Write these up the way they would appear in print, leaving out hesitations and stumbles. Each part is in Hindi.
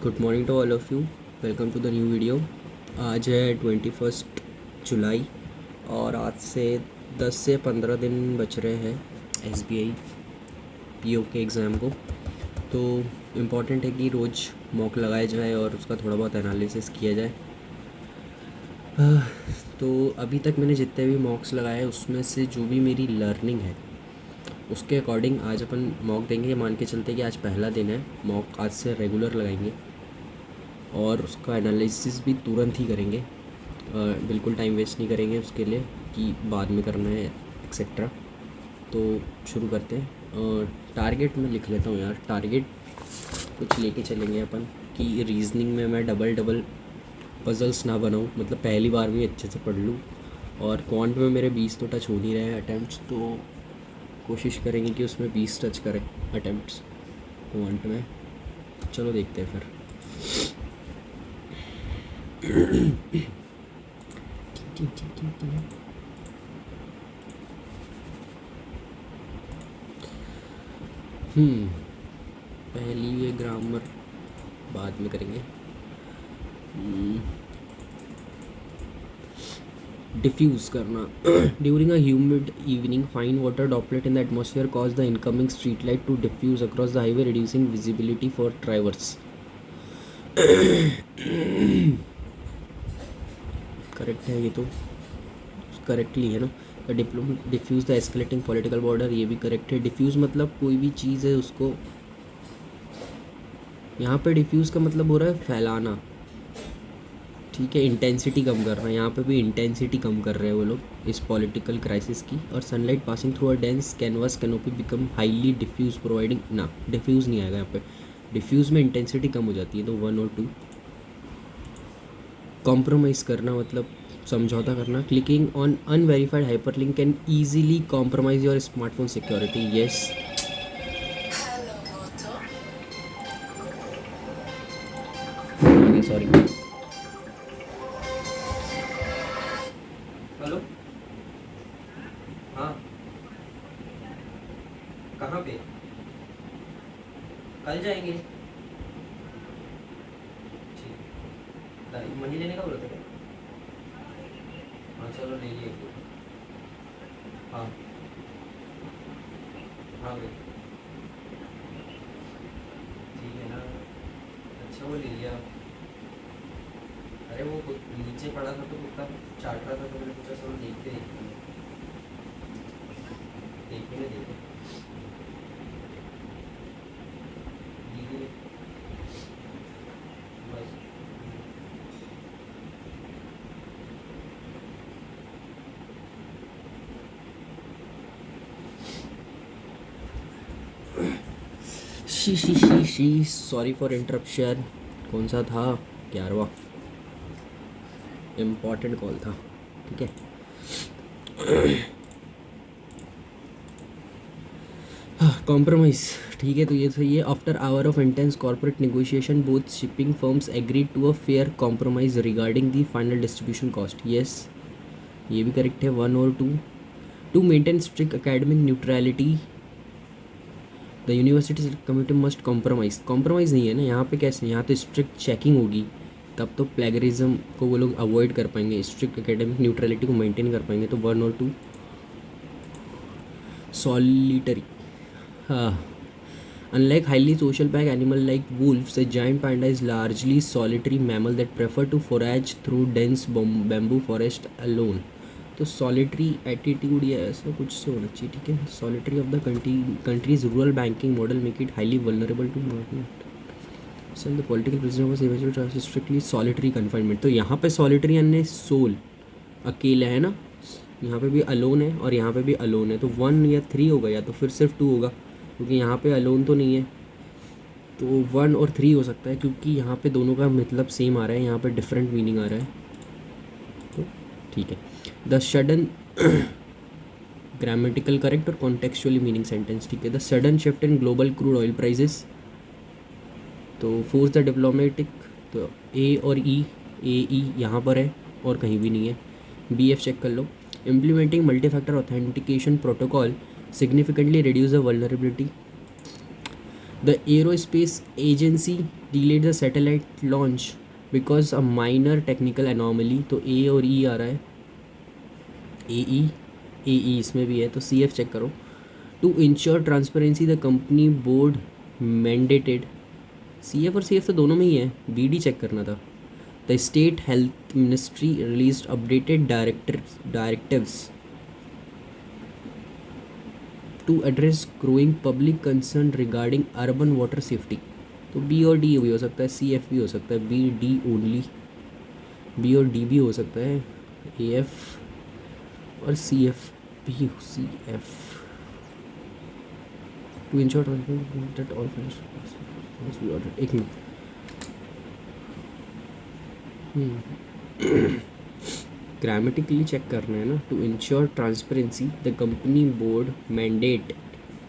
Good morning to all of you. Welcome to the new video. आज है 21 जुलाई और आज से 10 से 15 दिन बच रहे हैं SBI PO के एग्ज़ाम को। तो इम्पॉर्टेंट है कि रोज़ मॉक लगाया जाए और उसका थोड़ा बहुत एनालिसिस किया जाए। तो अभी तक मैंने जितने भी मॉक्स लगाए हैं उसमें से जो भी मेरी लर्निंग है उसके अकॉर्डिंग आज अपन मॉक देंगे। मान के चलते कि आज पहला दिन है, मॉक आज से रेगुलर लगाएंगे और उसका एनालिसिस भी तुरंत ही करेंगे। बिल्कुल टाइम वेस्ट नहीं करेंगे उसके लिए कि बाद में करना है एक्सेट्रा। तो शुरू करते हैं। टारगेट मैं लिख लेता हूँ यार, टारगेट कुछ लेके चलेंगे अपन कि रीजनिंग में मैं डबल पजल्स ना बनाऊँ, मतलब पहली बार में अच्छे से पढ़ लूँ। और क्वांट में मेरे 20 तो टच हो नहीं रहे हैं अटैम्प्ट्स, तो कोशिश करेंगे कि उसमें 20 टच करें अटैम्प्ट्स क्वांट में। चलो देखते हैं फिर। पहली ये ग्रामर बाद में करेंगे। डिफ्यूज़ करना। During a humid evening fine water droplet in the atmosphere cause the incoming street light to diffuse across the highway reducing visibility for drivers. Correct है ये तो, करेक्टली है ना। Diffuse the escalating political border, ये भी करेक्ट है। डिफ्यूज़ मतलब कोई भी चीज़ है उसको, यहाँ पे डिफ्यूज़ का मतलब हो रहा है फैलाना, ठीक है। इंटेंसिटी कम करना, यहाँ पे भी इंटेंसिटी कम कर रहे हैं वो लोग इस पॉलिटिकल क्राइसिस की। और sunlight passing through a dense canvas canopy become highly diffuse providing ना, डिफ्यूज़ नहीं आएगा यहाँ पे। डिफ्यूज़ में इंटेंसिटी कम हो जाती है, तो 1 और 2। कॉम्प्रोमाइज़ करना मतलब समझौता करना। Clicking on unverified hyperlink can easily compromise your smartphone security. Yes, sorry. Hello, हाँ कहाँ पे? कल जाएंगे। ठीक, मनी लेने का बोला था क्या? हाँ चलो ले लिए। हाँ हाँ भाई, ठीक है ना। अच्छा वो ले लिया। अरे वो नीचे पड़ा था तो कुत्ता चाट रहा था, तो मैंने पूछा चलो देखते देखेंगे देखेंगे। दीदी बस शी सॉरी फॉर इंटरप्शन। कौन सा था? 11वां इम्पॉर्टेंट कॉल था, ठीक है। कॉम्प्रोमाइज़, ठीक है। तो ये सही है। After hour of intense corporate negotiation both shipping firms agreed to a fair compromise regarding the final distribution cost. Yes, ये भी करेक्ट है। 1 और 2। To maintain strict academic neutrality the university committee must compromise. Compromise नहीं है ना यहाँ पे, कैसे? यहाँ तो स्ट्रिक्ट चेकिंग होगी, तब तो प्लेगरिज्म को वो लोग अवॉइड कर पाएंगे, स्ट्रिक्ट एकेडमिक न्यूट्रलिटी को मेंटेन कर पाएंगे। तो 1 और 2। सॉलिटरी, हाँ। Unlike highly social pack animal like wolves, a giant panda is largely solitary mammal that prefer to forage through dense bamboo forest alone. तो सॉलिटरी एटीट्यूड या ऐसा कुछ से होना चाहिए, ठीक है। Solitary of the countries rural banking model make it highly vulnerable to market. Sir the political prisoner strictly solitary confinement. तो यहाँ पे सॉलिटरी यानी सोल, अकेला है ना। यहाँ पे भी अलोन है और यहाँ पे भी अलोन है, तो 1 या 3 होगा, या तो फिर सिर्फ 2 होगा, क्योंकि यहाँ पे अलोन तो नहीं है। तो 1 और 3 हो सकता है, क्योंकि यहाँ पे दोनों का मतलब सेम आ रहा है, यहाँ पे डिफरेंट मीनिंग आ रहा है, तो ठीक है। द सडन ग्रामेटिकल करेक्ट और कॉन्टेक्चुअली मीनिंग सेंटेंस, ठीक है। The sudden shift in global crude oil prices, तो फोर्स द डिप्लोमेटिक, तो ए और ई, ए ई यहाँ पर है और कहीं भी नहीं है। BF चेक कर लो। Implementing multi factor authentication protocol significantly reduce the vulnerability. The aerospace agency delayed the satellite launch because a minor technical anomaly, तो ए और ई आ रहा है, ए ई इसमें भी है, तो सी एफ चेक करो. To ensure transparency the company board mandated, C F और सी एफ तो दोनों में ही है, बी डी चेक करना था. The state health ministry release updated directives to address growing public concern regarding urban water safety, तो बी और डी भी हो सकता है, सी एफ भी हो सकता है, बी डी ओनली, बी और डी भी हो सकता है, ए एफ और सी एफ भी, C F. To ensure that all एक मिनट. ग्रामेटिकली चेक करना है ना. To ensure transparency the company board mandate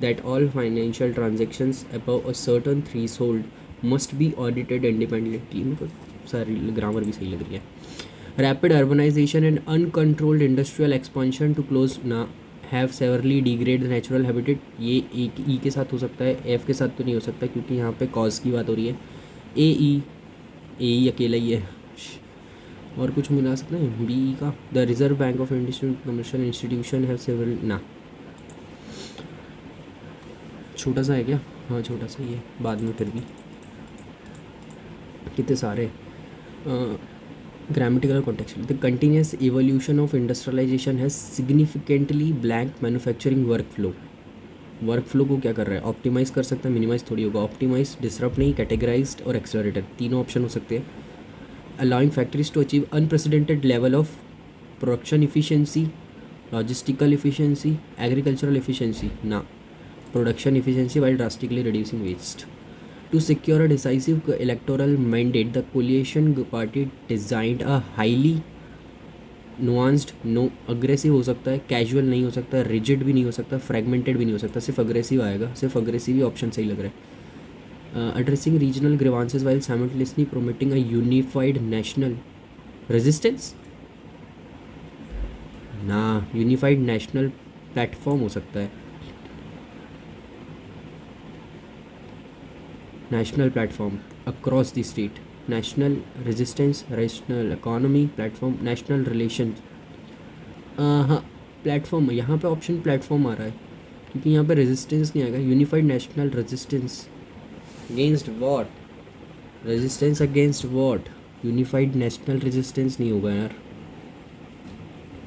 that all financial transactions above a certain threshold must be audited independently. मेरे को सारी ग्रामर भी सही लग रही है. Rapid urbanisation and uncontrolled industrial expansion to close ना have severely degrade the natural habitat, ये एक ई के साथ हो सकता है, एफ के साथ तो नहीं हो सकता क्योंकि यहाँ पे कॉज की बात हो रही है. ए ई अकेला ही है, और कुछ मिला सकते हैं बी ई का. The Reserve bank of India commercial institution have several ना, छोटा सा है क्या, हाँ छोटा सा ही है, बाद में फिर भी कितने सारे. Grammatical context, the continuous evolution of industrialisation has significantly blank manufacturing work flow को क्या कर रहा है, ऑप्टिमाइज कर सकता है, मिनिमाइज थोड़ी होगा. ऑप्टिमाइज, डिसरप्ट नहीं, कैटेगराइज्ड और एक्सेलरेटेड, तीनों ऑप्शन हो सकते हैं. allowing factories to achieve unprecedented level of production efficiency, logistical efficiency, agricultural efficiency, na production efficiency while drastically reducing waste. To secure a decisive electoral mandate, the coalition party designed a highly nuanced, no aggressive हो सकता है, casual नहीं हो सकता, rigid भी नहीं हो सकता, fragmented भी नहीं हो सकता, सिर्फ aggressive आएगा, सिर्फ aggressive ही ऑप्शन सही लग रहा है. Addressing regional grievances while simultaneously promoting a unified national resistance, ना यूनिफाइड नेशनल प्लेटफॉर्म हो सकता है, national platform across the state, national resistance, national economy platform, national relation. हाँ प्लेटफॉर्म, यहाँ पे ऑप्शन प्लेटफॉर्म आ रहा है क्योंकि यहाँ पे रेजिस्टेंस नहीं आएगा. Unified national resistance against what, resistance against what, unified national resistance नहीं होगा यार.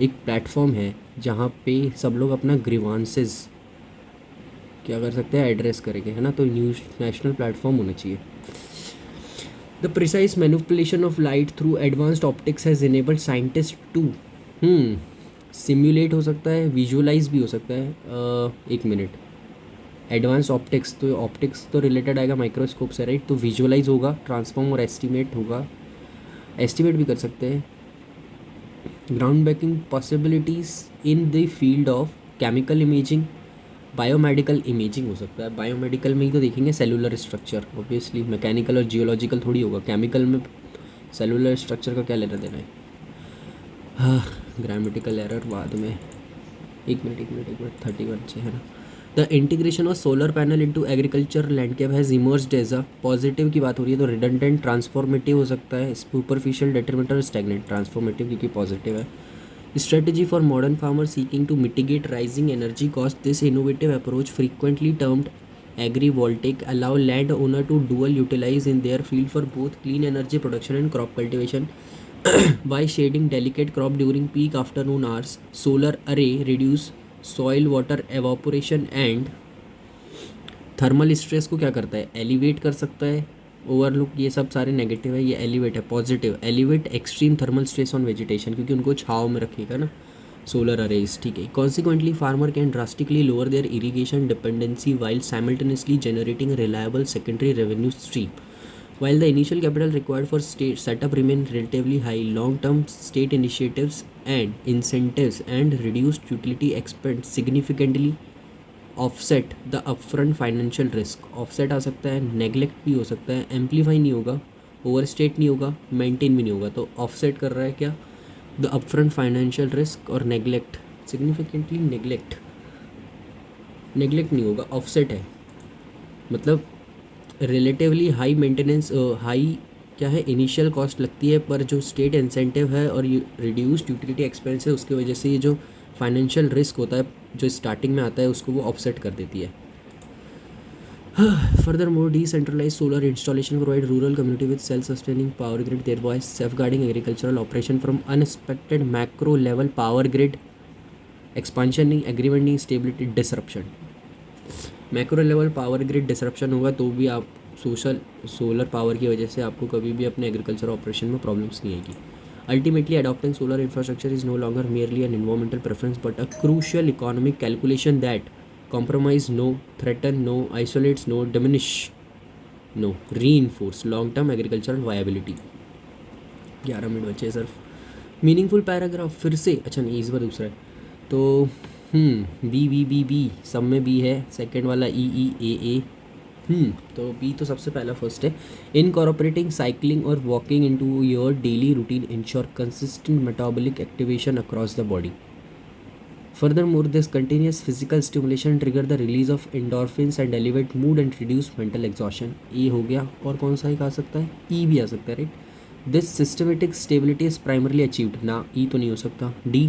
एक प्लेटफॉर्म है जहाँ पे सब लोग अपना ग्रीवांसेस क्या कर सकते हैं, एड्रेस करेंगे, है ना, तो न्यूज नेशनल प्लेटफॉर्म होना चाहिए. The precise manipulation of light through advanced optics has enabled scientist to simulate हो सकता है, विजुअलाइज भी हो सकता है. एक मिनट, एडवांस ऑप्टिक्स, तो ऑप्टिक्स तो रिलेटेड आएगा माइक्रोस्कोप से, राइट, तो विजुअलाइज होगा, ट्रांसफॉर्म और एस्टिमेट होगा, एस्टिमेट भी कर सकते हैं. Ground breaking possibilities in the field of chemical imaging, biomedical imaging हो सकता है. बायोमेडिकल में ही तो देखेंगे सेलुलर स्ट्रक्चर, ऑब्वियसली मैकेनिकल और जियोलॉजिकल थोड़ी होगा. केमिकल में सेलुलर स्ट्रक्चर का क्या लेना देना है. हाँ ग्रामेटिकल एरर बाद में, एक मिनट 31 से है ना. The integration of solar panel into agriculture landscape has emerged as a, positive की बात हो रही है तो रिडंडेंट ट्रांसफॉर्मेटिव हो सकता है, सुपरफिशियल डेट्रीमेंटल स्टैग्नेंट, ट्रांसफॉर्मेटिव क्योंकि पॉजिटिव है. Strategy for modern farmer seeking to mitigate rising energy cost, this innovative approach frequently termed agrivoltaic allow land owner to dual utilize in their field for both clean energy production and crop cultivation by shading delicate crop during peak afternoon hours. Solar array reduce soil water evaporation and thermal stress को क्या करता है, एलिवेट कर सकता है. ओवरलुक ये सब सारे नेगेटिव है, ये एलिवेट है positive. Elevate extreme thermal stress on vegetation क्योंकि उनको छाव में रखेगा ना सोलर अरेज, ठीक है. Consequently farmer can drastically lower their irrigation dependency while simultaneously generating reliable secondary revenue stream. While the initial capital required for state setup remain relatively high, long-term state initiatives and incentives and reduced utility expense significantly offset the upfront financial risk. Offset आ सकता है, neglect भी हो सकता है, amplify नहीं होगा, overstate नहीं होगा, maintain भी नहीं होगा. तो offset कर रहा है क्या, the upfront financial risk और neglect. significantly neglect नहीं होगा, offset है, मतलब रिलेटिवली हाई मेंटेनेंस हाई क्या है इनिशियल कॉस्ट लगती है, पर जो स्टेट इंसेंटिव है और रिड्यूस्ड यूटिलिटी एक्सपेंस है उसकी वजह से ये जो फाइनेंशियल रिस्क होता है जो स्टार्टिंग में आता है उसको वो ऑफसेट कर देती है. Furthermore, decentralized solar installation provide rural community with self-sustaining power grid, thereby safeguarding agricultural operation from unexpected macro-level power grid expansion, agreement, stability, disruption. Macro level power grid disruption होगा तो भी आप सोलर पावर की वजह से आपको कभी भी अपने एग्रीकल्चर ऑपरेशन में प्रॉब्लम्स नहीं आएगी. Ultimately adopting solar infrastructure is no longer merely an environmental preference but a crucial economic calculation that compromise no, threaten no, isolates no, diminish no, reinforce long term agricultural viability. 11 minute बचे सर. मीनिंगफुल पैराग्राफ फिर से अच्छा नहीं इस बार दूसरा है तो बी सब में बी है, सेकंड वाला ई तो बी तो सबसे पहला फर्स्ट है. इनकॉर्पोरेटिंग साइकिलिंग और walking into your daily routine ensure consistent metabolic activation across the body. Furthermore, this continuous physical stimulation trigger the release of endorphins and elevate mood and reduce mental exhaustion. E हो गया. और कौन सा एक आ सकता है? E भी आ सकता है right. This systematic stability is primarily achieved. ना E तो नहीं हो सकता. D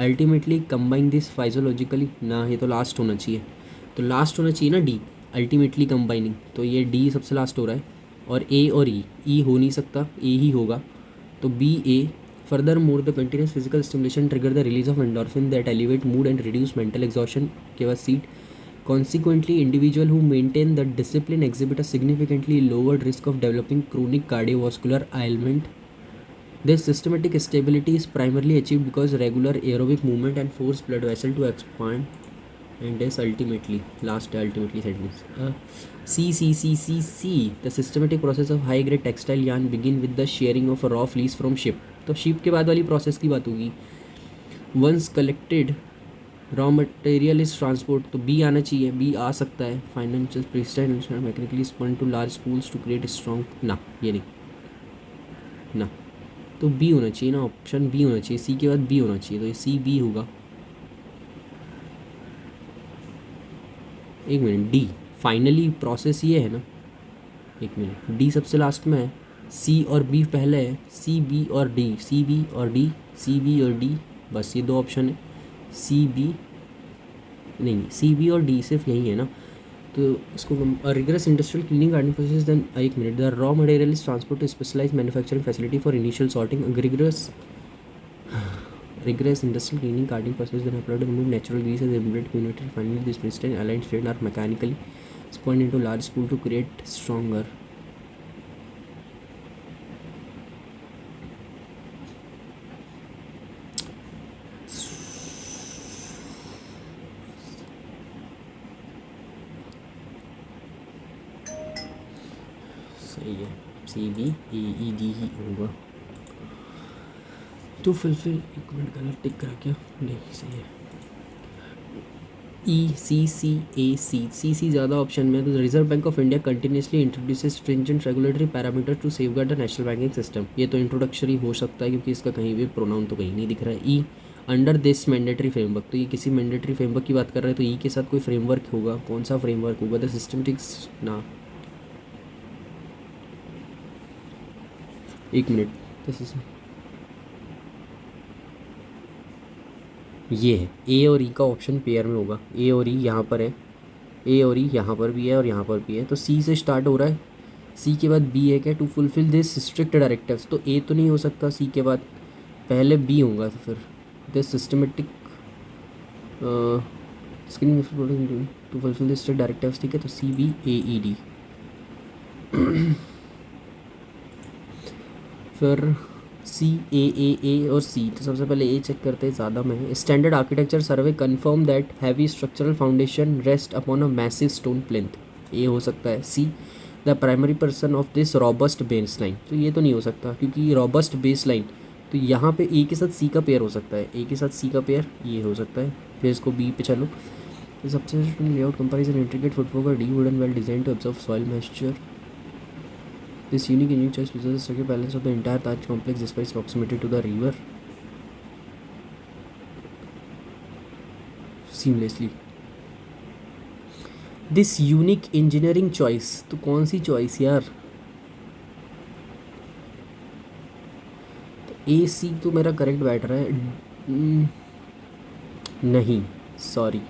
ultimately combine this physiologically. ना ये तो लास्ट होना चाहिए. तो लास्ट होना चाहिए ना D ultimately combining. तो ये D सबसे लास्ट हो रहा है और A और E हो नहीं सकता, A ही होगा तो B A. Furthermore, the continuous physical stimulation trigger the release of endorphin that elevate mood and reduce mental exhaustion. के बाद seat. Consequently, individual who maintain the discipline exhibit a significantly lowered risk of developing chronic cardiovascular ailment. This systematic stability is primarily achieved because regular aerobic movement and force blood vessel to expand. And this ultimately sentence. C. The systematic process of high grade textile yarn begin with the shearing of a raw fleece from ship. तो शिप के बाद वाली प्रोसेस की बात होगी. Once collected raw material is transport तो बी आना चाहिए, बी आ सकता है. फाइनेंशियल प्रिस्टाइल mechanically spun to large spools to create strong. ना ये नहीं ना तो बी होना चाहिए ना, ऑप्शन बी होना चाहिए. सी के बाद बी होना चाहिए तो ये सी बी होगा. एक मिनट डी फाइनली प्रोसेस ये है ना. एक मिनट डी सबसे लास्ट में है, सी और बी पहले है. सी बी और डी, सी बी और डी, सी बी और डी, बस ये दो ऑप्शन है. सी बी नहीं, सी बी और डी सिर्फ यही है ना. तो इसको rigorous industrial cleaning gardening process. Then एक minute the raw material is transport to specialise manufacturing facility for initial sorting. rigorous industrial cleaning carding process then applied to remove natural grease as embedded community. Finally, this pristine aligned thread are mechanically spun into large spool to create stronger. सही है. सी बी ई डी ही होगा. टू फुलफिल एक मिनट गलत टिक करा क्या? नहीं सही है. ई सी ज़्यादा ऑप्शन में. तो reserve bank of India continuously introduces stringent regulatory parameter to safeguard the national banking system. ये तो इंट्रोडक्शरी हो सकता है क्योंकि इसका कहीं भी प्रोनाउन तो कहीं नहीं दिख रहा है. ई अंडर दिस मैंडेटरी फ्रेमवर्क तो ये किसी मैंडेटरी फ्रेमवर्क की बात कर रहे हैं तो ई के साथ कोई फ्रेमवर्क होगा. कौन सा फ्रेमवर्क होगा? द सिस्टमेटिक्स ना. एक मिनट ये है ए और ई का ऑप्शन पेयर में होगा. ए और ई यहाँ पर है, ए और ई यहाँ पर भी है और यहाँ पर भी है. तो सी से स्टार्ट हो रहा है. सी के बाद बी है क्या? To fulfil this strict directives. तो ए तो नहीं हो सकता. सी के बाद पहले बी होगा. तो फिर this systematic to fulfil this strict directives. ठीक है तो सी बी ए ई डी. फिर सी ए और सी. तो सबसे पहले ए चेक करते हैं ज़्यादा में. Standard architecture survey confirm that heavy structural foundation rest upon a massive stone plinth. A हो सकता है. See the primary person of this robust base line. तो ये तो नहीं हो सकता क्योंकि रॉबस्ट बेस लाइन तो यहाँ पे ए के साथ सी का पेयर हो सकता है. ए के साथ सी का पेयर ये हो सकता है. फिर इसको बी पे चलो. सबसे layout comparison intricate footwork the wooden well design to observe soil moisture. This unique engine choice preserves the structural balance of the entire Taj complex despite its proximity to the river seamlessly. This unique engineering choice, तो कौन सी चॉइस यार? ए सी तो मेरा करेक्ट बैठ रहा है। नहीं, सॉरी।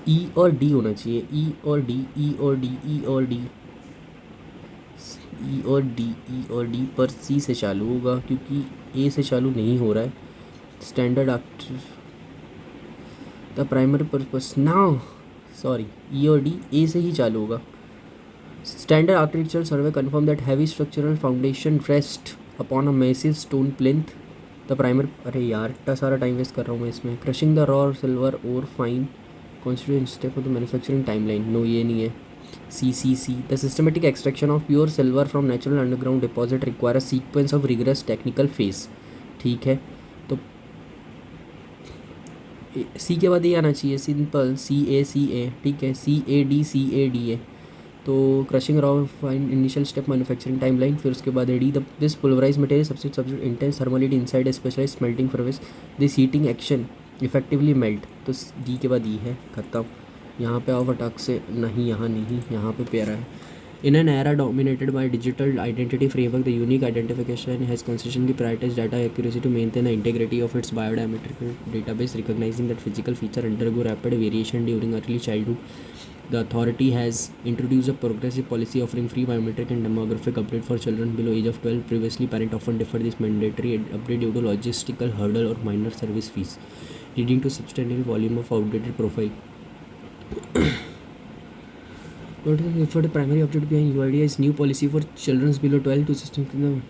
ई और डी होना चाहिए, ई और डी, ई और डी, ई और डी, ई और डी, ई और डी, पर सी से चालू होगा क्योंकि ए से चालू नहीं हो रहा है। Standard after the primary purpose now, sorry, E और डी ए से ही चालू होगा। Standard architectural survey confirm that heavy structural foundation rest upon a massive stone plinth the primary, अरे यार इतना सारा टाइम वेस्ट कर रहा हूँ मैं इसमें। क्रशिंग द रॉ सिल्वर और fine constituent step of the manufacturing timeline, no ये नहीं है। CCC, the systematic extraction of pure silver from natural underground deposit require a sequence of rigorous technical phase। ठीक है, तो सी के बाद ये आना चाहिए, सिंपल CACA, ठीक है, CAD तो crushing raw fine initial step manufacturing timeline, फिर उसके बाद AD the this polarise material substitute intense thermality inside specialise smelting furnace this heating action effectively melt, तो डी के बाद ई है, खत्म। यहाँ पे आओ फटाक से, नहीं यहाँ नहीं, यहाँ पे प्यारा है। In an era dominated by digital identity framework the unique identification has consistently prioritised data accuracy to maintain the integrity of its biometrical database, recognising that physical feature undergo rapid variation during early childhood. The authority has introduced a progressive policy offering free biometric and demographic update for children below age of 12. Previously, parents often deferred this mandatory update due to logistical hurdle or minor service fees, leading to substantial volume of outdated profile. What is for the primary update behind UID is new policy for children below 12 to system.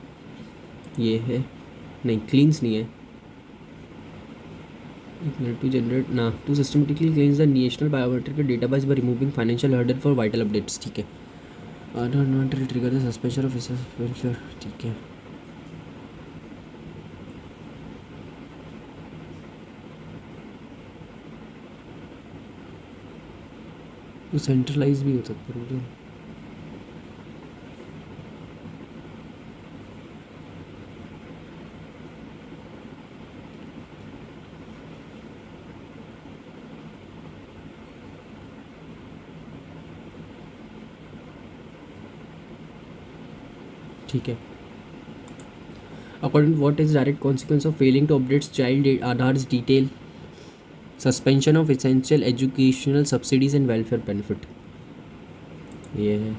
ये है नहीं, क्लीन्स नहीं है, to generate ना to systematically cleanse the national biometric database by removing financial hurdle for vital updates, ठीक है। not trigger the suspension of welfare, ठीक है। तो सेंट्रलाइज भी हो सकता है। ठीक है, according what is direct consequence of failing to update child Aadhaar's detail, suspension of essential educational subsidies and welfare benefit, ये है।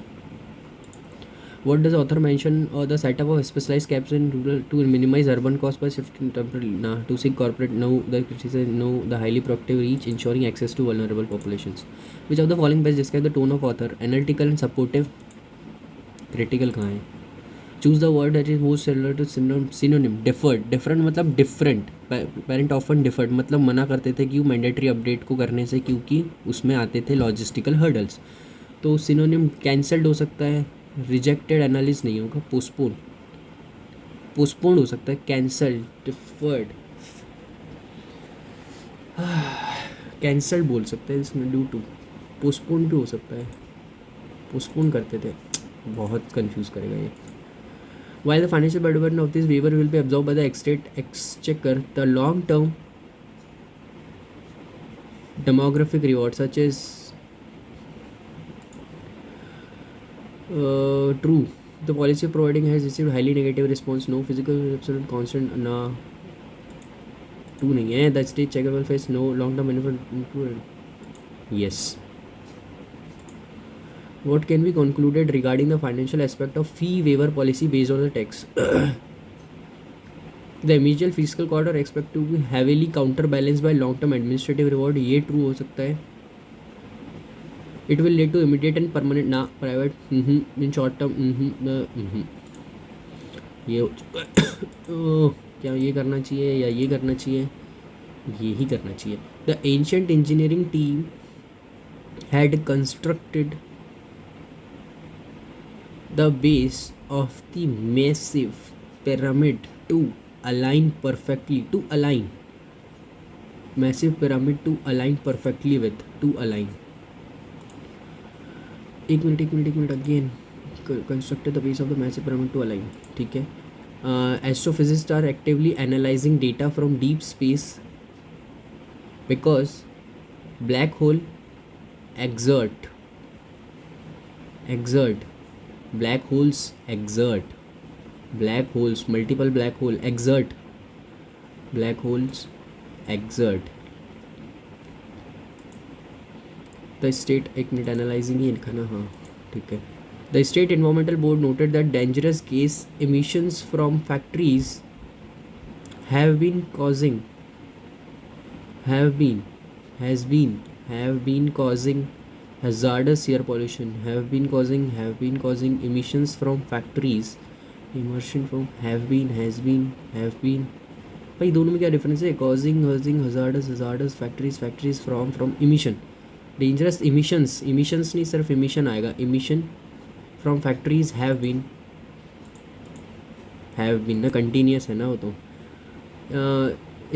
What does author mention the setup of specialized cabs in rural to minimize urban costs by shifting temporarily to seek corporate the highly productive reach ensuring access to vulnerable populations. Which of the following best describe the tone of author? Analytical and supportive. Critical कहाँ है? Choose the word that is most similar to synonym. Deferred. Different मतलब different. Parent often deferred मतलब मना करते थे कि वो मैंडेटरी अपडेट को करने से क्योंकि उसमें आते थे लॉजिस्टिकल हर्डल्स। तो सिनोनिम कैंसल्ड हो सकता है, रिजेक्टेड एनालिस नहीं होगा, पोस्टपोन्ड हो सकता है, कैंसल्ड, डिफर्ड, कैंसल्ड बोल सकते हैं इसमें, ड्यू टू, पोस्टपोन्ड भी हो सकता है, पोस्टपोन करते थे, बहुत कंफ्यूज करेगा ये। While the financial burden of this waiver will be absorbed by the state exchequer, the long-term demographic rewards such as true, the policy providing has received highly negative response, no physical absolute constant, ना टू नहीं है, the state checker will face no long-term benefit, yes. What can be concluded regarding the financial aspect of fee waiver policy based on the text? The immediate fiscal cost are expected to be heavily counterbalanced by long-term administrative reward, ये true हो सकता है। It will lead to immediate and permanent ना private in short term ये हो क्या ये करना चाहिए या ये करना चाहिए, ये ही करना चाहिए। The ancient engineering team had constructed the base of the massive pyramid to align perfectly massive pyramid to align perfectly with to align एक minute again constructed the base of the massive pyramid to align, ठीक है। Astrophysicists are actively analyzing data from deep space because black hole exert exert black holes exert black holes multiple black hole exert black holes exert the state एक मिनट एनालाइजिंग ही लिखा ना, हाँ ठीक है. The state environmental board noted that dangerous gas emissions from factories have been causing have been causing hazardous air pollution have been causing emissions from factories immersion from have been भाई दोनों में क्या डिफरेंस है? causing hazardous factories from emission dangerous emissions नहीं सिर्फ emission आएगा. emission from factories have been ना continuous है ना वो तो.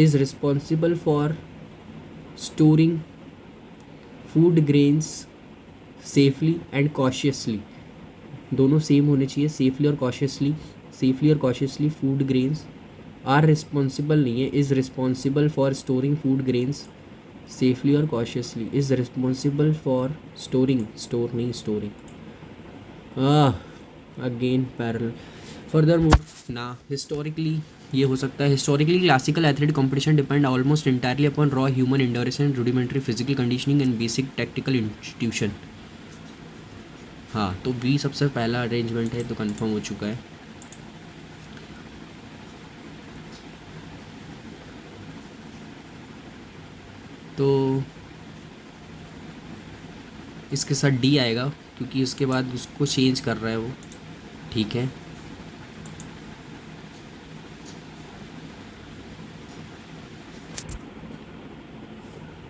is responsible for storing food grains safely and cautiously. दोनों सेम होने चाहिए. safely और cautiously food grains are responsible नहीं है, is responsible for storing food grains safely और cautiously. is responsible for storing again parallel. furthermore ना historically ये हो सकता है. Historically classical athletic competition depend almost entirely upon raw human endurance and rudimentary physical conditioning and basic tactical institution. हाँ तो बी सबसे पहला अरेंजमेंट है तो कंफर्म हो चुका है. तो इसके साथ डी आएगा क्योंकि उसके बाद उसको चेंज कर रहा है वो. ठीक है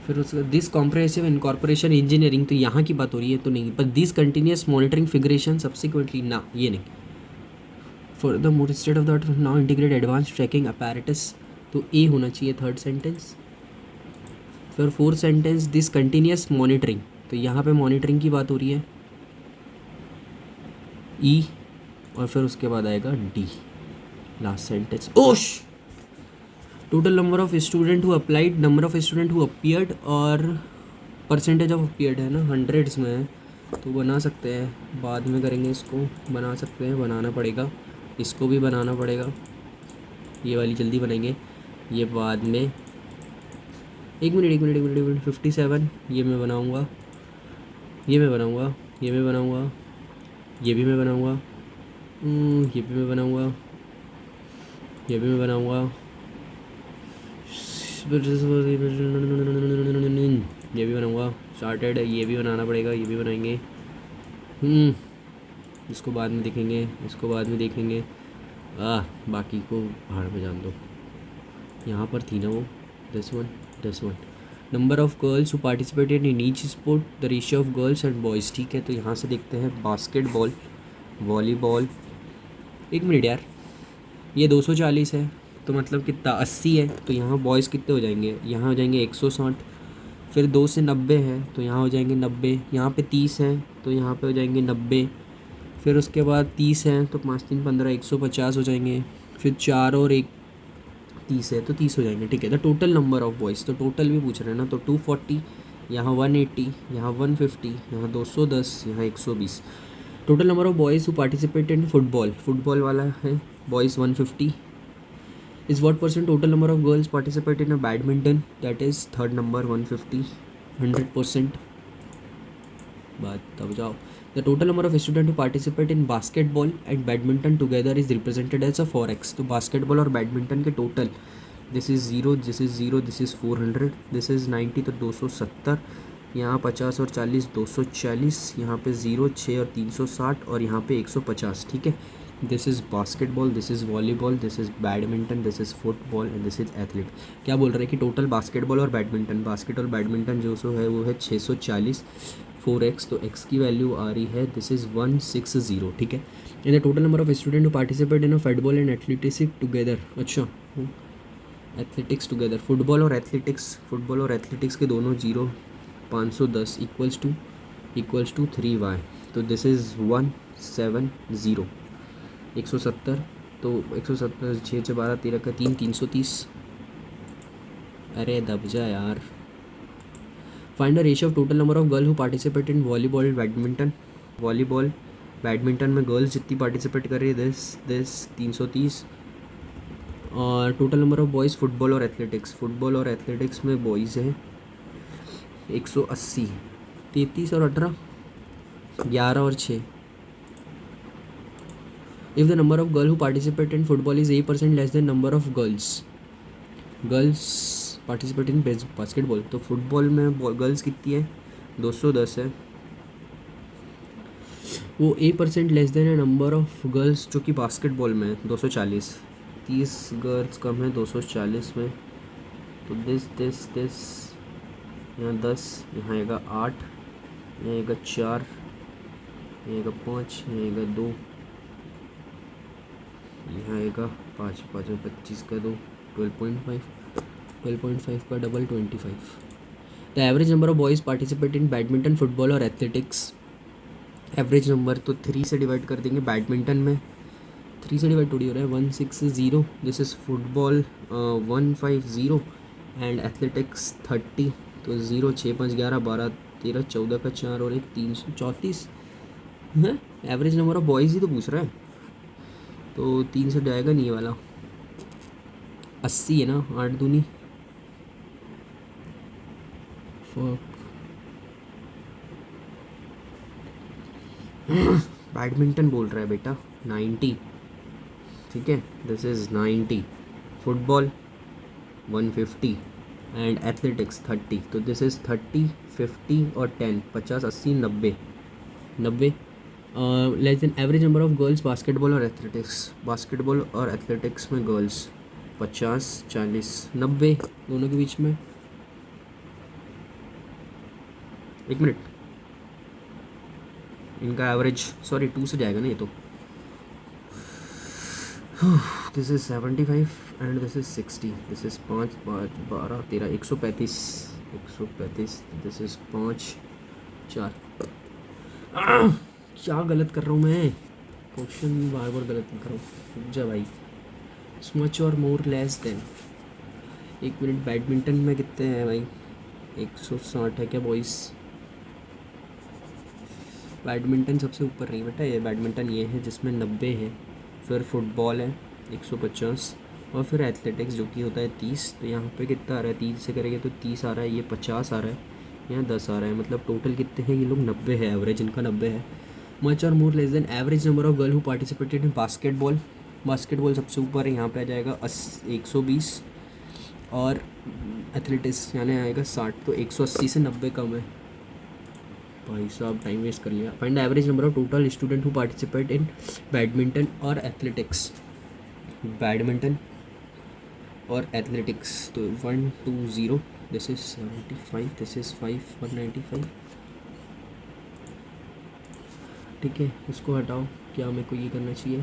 फिर उसका दिस कॉम्प्रहेंसिव इनकॉर्पोरेशन इंजीनियरिंग तो यहाँ की बात हो रही है तो नहीं. पर this continuous monitoring figuration subsequently ना ये नहीं. For the more state of the art now integrate advance tracking apparatus तो ए होना चाहिए थर्ड सेंटेंस. फिर fourth sentence this continuous monitoring तो यहाँ पे मॉनिटरिंग की बात हो रही है ई और फिर उसके बाद आएगा डी लास्ट सेंटेंस. ओश total number of student who applied number of student who appeared और परसेंटेज ऑफ अपीयर्ड है ना हंड्रेड्स में है तो बना सकते हैं. बाद में करेंगे इसको बना सकते हैं. बनाना पड़ेगा इसको भी बनाना पड़ेगा. ये वाली जल्दी बनाएंगे ये बाद में. एक मिनट 57 ये मैं बनाऊँगा ये भी मैं बनाऊँगा ये भी मैं बनाऊँगा ये भी मैं बनाऊँगा ये भी बनाऊँगा. स्टार्टेड ये भी बनाना पड़ेगा ये भी बनाएंगे. इसको बाद में देखेंगे बाकी को भाड़ में जान दो. यहाँ पर थी ना वो this one number of girls who participated in each sport the ratio of girls and boys. ठीक है तो यहाँ से देखते हैं बास्केटबॉल वॉलीबॉल. एक मिनट यार ये 240 है तो मतलब कितना 80 है तो यहाँ बॉयज़ कितने हो जाएंगे? यहाँ हो जाएंगे 160. फिर 2 से 90 है तो यहाँ हो जाएंगे 90. यहाँ पे 30 है तो यहाँ पे हो जाएंगे 90. फिर उसके बाद 30 है तो 5 3 15 150 हो जाएंगे. फिर 4 और 1 30 है तो 30 हो जाएंगे. ठीक है the total number of boys तो टोटल भी पूछ रहे हैं ना तो 240 यहाँ 180 यहाँ 150 यहाँ 210 यहाँ 120. Total number of boys who participated in football वाला है boys 150. is what percent total number of girls participate in a badminton that is third number 150 100%. बात तब जाओ. the total number of students who participate in basketball and badminton together is represented as a 4x. तो basketball और badminton के total this is 0 this is 0 this is 400 this is 90 तो 270. यहाँ 50 और 40 240. यहाँ पे 0 6 और 360 और यहाँ पे 150. ठीक है this is basketball this is volleyball this is badminton this is football and this is athlete. क्या बोल रहे हैं कि टोटल बास्केटबॉल और बैडमिंटन जो सो है वो है 640 4x तो x की वैल्यू आ रही है दिस इज़ 160. ठीक है in the total number of student who participate in football and athletics together. अच्छा एथलेटिक्स टुगेदर फुटबॉल और एथलेटिक्स के दोनों 0 510 इक्वल्स टू 3y तो दिस इज़ 170 170 तो 170 6 12 13 का 3 330. अरे दब जा यार find the ratio of total number of girl who participate in volleyball badminton. Volleyball badminton में गर्ल्स जितनी पार्टिसिपेट कर रही है दिस 330. और total number of boys football और एथलेटिक्स. फुटबॉल और एथलेटिक्स में बॉयज़ हैं 180. 33 और 18, 11 और 6. If the number of girl who participate in football is 8% less than number of girls participate in basketball, तो फुटबॉल में गर्ल्स कितनी है 210 है. वो 8% लेस देन है नंबर ऑफ गर्ल्स जो कि बास्केटबॉल में है 240. 30 गर्ल्स कम है 240 में. तो दिस यहाँ 10, यहाँ आएगा 8, यहाँ आएगा 4, यहाँ आएगा 5, यहाँ आएगा 2, यहाँ आएगा 5, 5 में 25 का 2, 12.5 का double 25. The average number of boys participate in badminton football और एथलेटिक्स. एवरेज नंबर तो 3 से डिवाइड कर देंगे. बैडमिंटन में 3 से डिवाइड थोड़ी हो रहा है. 160. This is football 150 and athletics 30. तो 0, 6, 5, 11, 12, 13, 14 का 4 और 1, 334 है. एवरेज नंबर ऑफ बॉयज़ ही तो पूछ रहा है, तो 3 से जाएगा नहीं ये वाला. 80 है ना, 8 दूनी. बैडमिंटन बोल रहा है बेटा 90. ठीक है, this is 90. Football 150 and athletics 30. तो दिस इज़ 30, 50 और 10, 50, 80, 90. Less than average number of girls basketball और एथलेटिक्स. बास्केटबॉल और एथलेटिक्स में गर्ल्स 50, 40, 90 दोनों के बीच में. एक मिनट, इनका एवरेज 2 से जाएगा ना ये तो. This is 75 and this is 60. This is 5, 5, 12, 13, 135. This is 5, 4. क्या गलत कर रहा हूँ मैं, क्वेश्चन बार बार गलत कर रहा हूँ. रुक जा भाई. मच और मोर लेस देन. एक मिनट, बैडमिंटन में कितने हैं भाई 160 है क्या बॉयज़. बैडमिंटन सबसे ऊपर नहीं बेटा, ये बैडमिंटन ये है जिसमें 90 है. फिर फुटबॉल है 150 और फिर एथलेटिक्स जो कि होता है 30. तो यहाँ पे कितना आ रहा है, 3 से करेंगे तो 30 आ रहा है, ये 50 आ रहा है, यहाँ 10 आ रहा है. मतलब टोटल कितने हैं ये लोग 90 है. एवरेज इनका 90 है. मच और more less than average number of girl who participated in basketball. Basketball सबसे ऊपर है, यहाँ पे आ जाएगा 120 और एथलेटिक्स यानी आएगा 60. तो 180 से 90 कम है. भाई साहब टाइम वेस्ट कर लिया. Find the average number of total student who participate in badminton और एथलेटिक्स. बैडमिंटन और एथलेटिक्स तो 120. This is 75. This is 5, 195. ठीक है, उसको हटाओ. क्या मेरे को ये करना चाहिए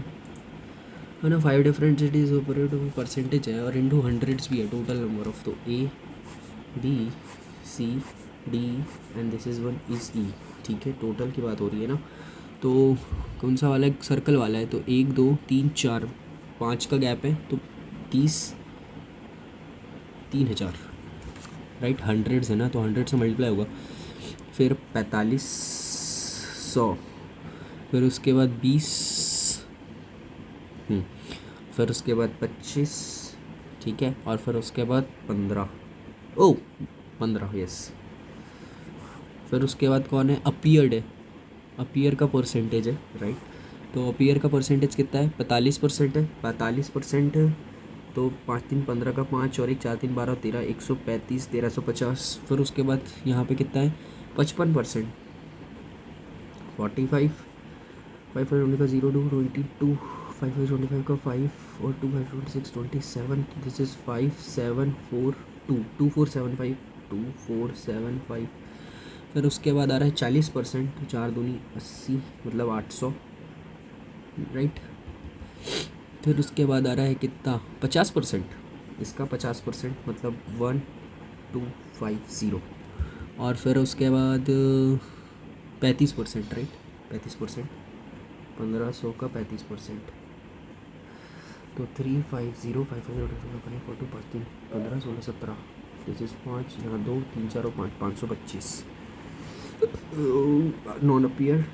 है ना. 5 डिफरेंट सिटीज़ ऑपरेट परसेंटेज है और इनटू हंड्रेड्स भी है टोटल नंबर ऑफ. तो A, B, C, D and this is 1 is E. ठीक है, टोटल की बात हो रही है ना. तो कौन सा वाला है, सर्कल वाला है. तो 1, 2, 3, 4, 5 का गैप है. तो 30, 3000 राइट. हंड्रेड्स है ना, तो 100 से मल्टीप्लाई होगा. फिर 4500. फिर उसके बाद 20. फिर उसके बाद 25. ठीक है, और फिर उसके बाद 15. 15 यस. फिर उसके बाद कौन है, अपीयर्ड है. अपीयर का परसेंटेज है राइट. तो अपीयर का परसेंटेज कितना है, 45% है. 45% है तो 5, 3, 15 का 5 और 1, 4, 3, 12, 13, 135, 1350. फिर उसके बाद यहाँ पे कितना है 55%. 45, 5, 5 का 0, 2, 22, 5, 5, 25 का 5 और 2, 5, 26, 27. This is 5, 7, 4, 2, 2475, 2475. फिर उसके बाद आ रहा है 40%. तो 4 दूनी 80 मतलब 800 राइट. फिर उसके बाद आ रहा है कितना 50%. इसका 50% मतलब 1250. और फिर उसके बाद 35% राइट. 35%, 1500 का 35%. तो 350, 5, 5, 4, 2, 5, 4, 2, 5, 3, 15, 16, 17. दिस इज 5, यहाँ 2 3 4 और 5, 525 नॉन अपीयर।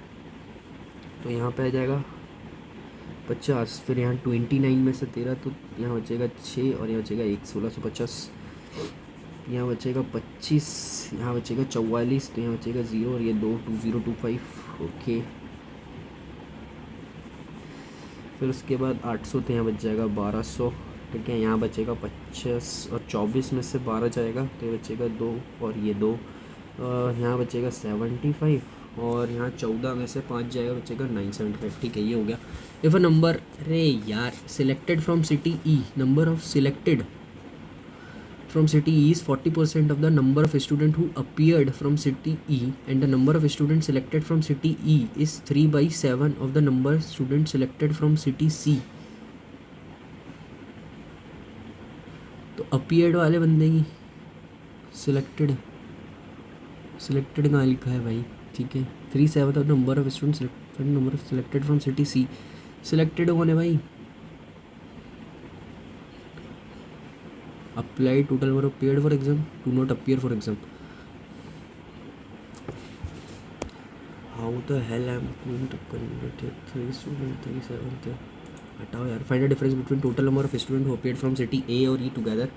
तो यहाँ पे आ जाएगा 50, फिर यहाँ 29 में से 13, तो यहाँ बचेगा 6 और यहाँ बचेगा 1, 1650। यहाँ बचेगा 25, यहाँ बचेगा 44, तो यहाँ बचेगा 0 और ये 2, 2025। ओके, फिर उसके बाद 800, तो यहाँ बच जाएगा 1200। ठीक है, यहाँ बचेगा 25 और 24 में से 12 जाएगा, तो ये बचेगा 2 और ये 2। यहाँ बचेगा 75 और यहाँ 14 में से 5 जाएगा, बचेगा 975। ठीक है, ये हो गया। इफ़ अ नंबर, अरे यार, selected from city E, number of selected from city E is 40% of the number of students who appeared from city E, and the number of students selected from city E is 3/7 of the number of students selected from city C. तो appeared वाले बंदे की selected कहाँ लिखा है भाई? ठीक है, 3/7 of the number of students selected from city C. selected कौन है भाई? apply total number of appeared for exam, do not appear for exam. How the hell am I going to convert it? 3 students, 3/7 थे, हटाओ यार. Find the difference between total number of students who appeared from city A और E together.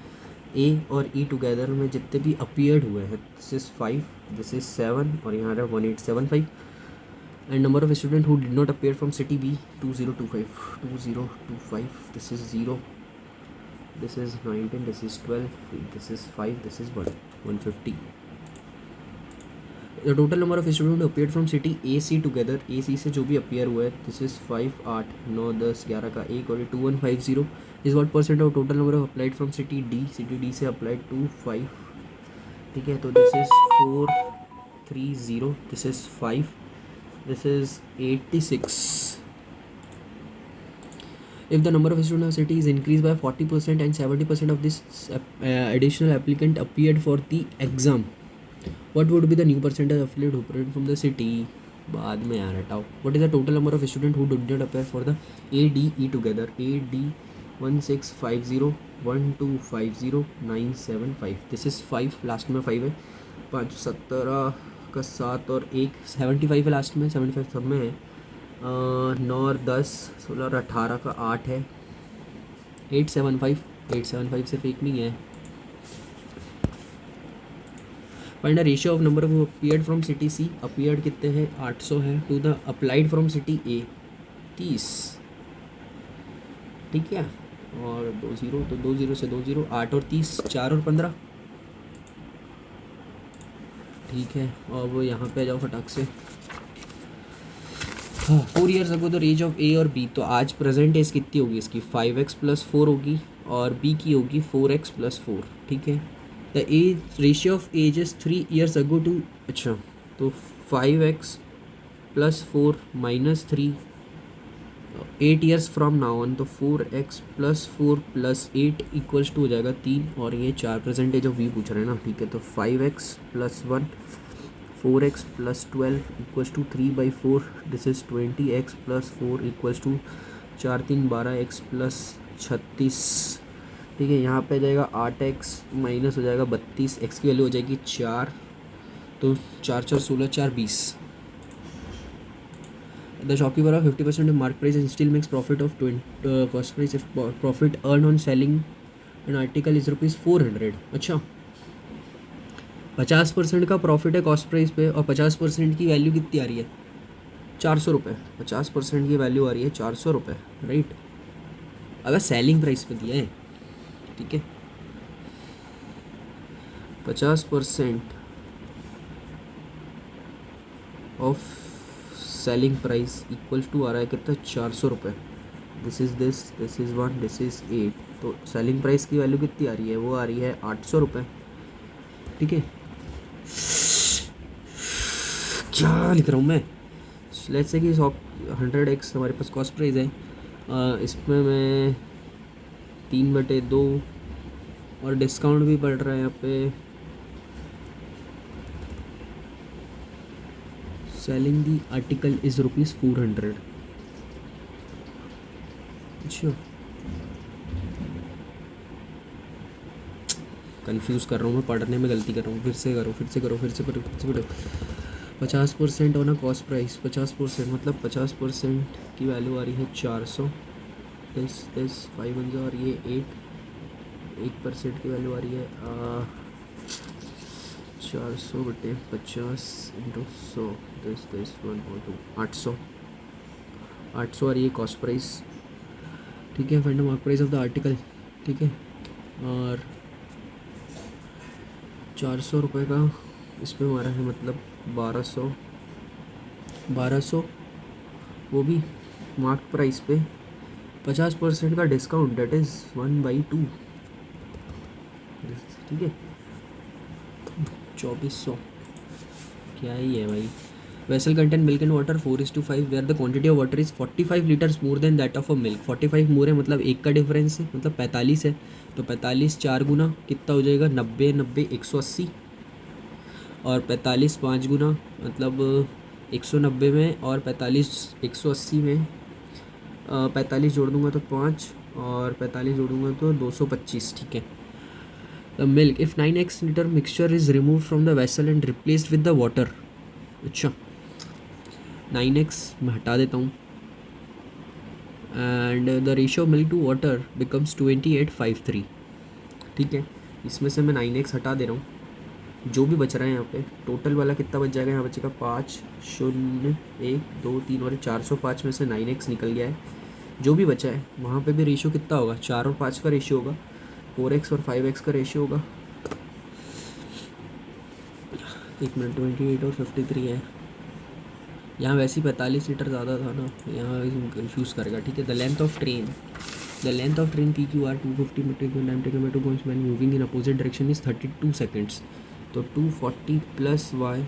A और E together में जितने भी appeared हुए हैं, this is 5, this is 7 और यहाँ रहा 1875. And number of students who did not appear from city B, 2025, this is 0. This is 19, this is 12, this is 5, this is 150. The total number of students who appeared from city AC together, AC से जो भी appear हुआ है, this is 5, 8, 9, 10, 11 का 1 और ये 2150 is what percent of total number of applied from city D. city D से applied 25. ठीक है, तो this is 430, this is 5, this is 86. If the number of students of city is increased by 40% and 70% of this additional applicant appeared for the exam, what would be the new percentage of affiliate who appeared from the city? बाद में यार हटाओ. What is the total number of students who did not appear for the ADE together? AD 1650 1250 975. This is 5, last में 5 है. 5 17 का 7 और 1 75 है, लास्ट में 75 सब में है. 9 और 10 16 और 18 का 8 है. 875 सिर्फ एक नहीं है. Find the ratio of number of appeared from city C. Appeared कितने हैं? 800 है. To the applied from city A 30. ठीक है, और 2 0, तो 2 0 से 2 0, 8 और 30, 4 और 15. ठीक है, और वो यहाँ पे जाओ फटाक से. 4 years ago the age of A और बी. तो आज प्रेजेंट एज कितनी होगी इसकी? 5x + 4 होगी और बी की होगी 4x + 4. ठीक है, the age ratio of age is 3 years ago to, अच्छा, तो 5x + 4 - 3 8 years from now on. तो 4x + 4 + 8 = हो जाएगा 3 और ये 4. प्रेजेंट एज ऑफ बी पूछ रहे हैं ना. ठीक है, तो 5x + 1 4x + 12 = 3/4. This is 20x + 4 = 4 3 12x + 36. ठीक है, यहाँ पे जाएगा 8x माइनस हो जाएगा 32. x की वैल्यू हो जाएगी 4, तो 4 4 16 4 20. The shopkeeper of 50% of mark price and still makes profit of cost price if profit earn on selling an article is ₹400. अच्छा, 50% का प्रॉफिट है कॉस्ट प्राइस पे और 50% की वैल्यू कितनी आ रही है? 400 रुपये. 50% की वैल्यू आ रही है 400 रुपये, राइट? अगर सेलिंग प्राइस पे दिया है, ठीक है, 50% of selling price equals to आ रहा है कितना? 400 रुपये. This is 1, this is 8. तो सेलिंग प्राइस की वैल्यू कितनी आ रही है? वो आ रही है 800 रुपये. ठीक है, क्या लिख रहा हूँ मैं? लेट्स से कि 100x हमारे पास कॉस्ट प्राइस है. इसमें मैं 3/2 और डिस्काउंट भी पड़ रहा है यहाँ पे. Selling the article is ₹400. अच्छा, कंफ्यूज कर रहा हूँ मैं, पढ़ने में गलती कर रहा हूँ। फिर से करो 50% ऑन अ कॉस्ट प्राइस, 50% मतलब 50% की वैल्यू आ रही है 400, दिस 5 और ये 1% की वैल्यू आ रही है 400/50 इंटू 100, दिस 1.2, 800 आ रही है कॉस्ट प्राइस। ठीक है, find the mark price of the article. ठीक है, और 400 रुपये का इस पे मारा है, मतलब 1200 वो भी मार्क प्राइस पे, 50% का डिस्काउंट, डेट इज़ 1/2। ठीक है, 2400 क्या ही है भाई। Vessel content milk and water 4:5, where the quantity of water is 45 litres more than that of a milk. 45 more है मतलब एक का डिफरेंस है, मतलब 45 है, तो 45 4 गुना कितना हो जाएगा, 90 90 180, और 45 5 गुना मतलब 190 में, और 45 180 में 45 जोड़ दूंगा तो 5, और 45 जोड़ूंगा तो 225। ठीक है, the milk if 9x litre mixture is remove from the vessel and replaced with the water. अच्छा, 9x मैं हटा देता हूँ, and the ratio milk to water becomes 28:53। ठीक है, इसमें से मैं 9x हटा दे रहा हूँ, जो भी बच रहा है यहाँ पे टोटल वाला कितना बच जाएगा, यहाँ बचेगा 5 0 1 2 3, और 405 में से 9x निकल गया है। जो भी बचा है वहाँ पे भी रेशियो कितना होगा, 4 और 5 का रेशियो होगा, 4x और 5x का रेशियो होगा। 1 मिनट, 28 और 53 है, यहाँ वैसे ही 45 लीटर ज़्यादा था ना, यहाँ कंफ्यूज करेगा। ठीक है, the length of train PQR 250 metre time taken by 2 points when moving in opposite direction is 32 seconds. तो 240 प्लस y,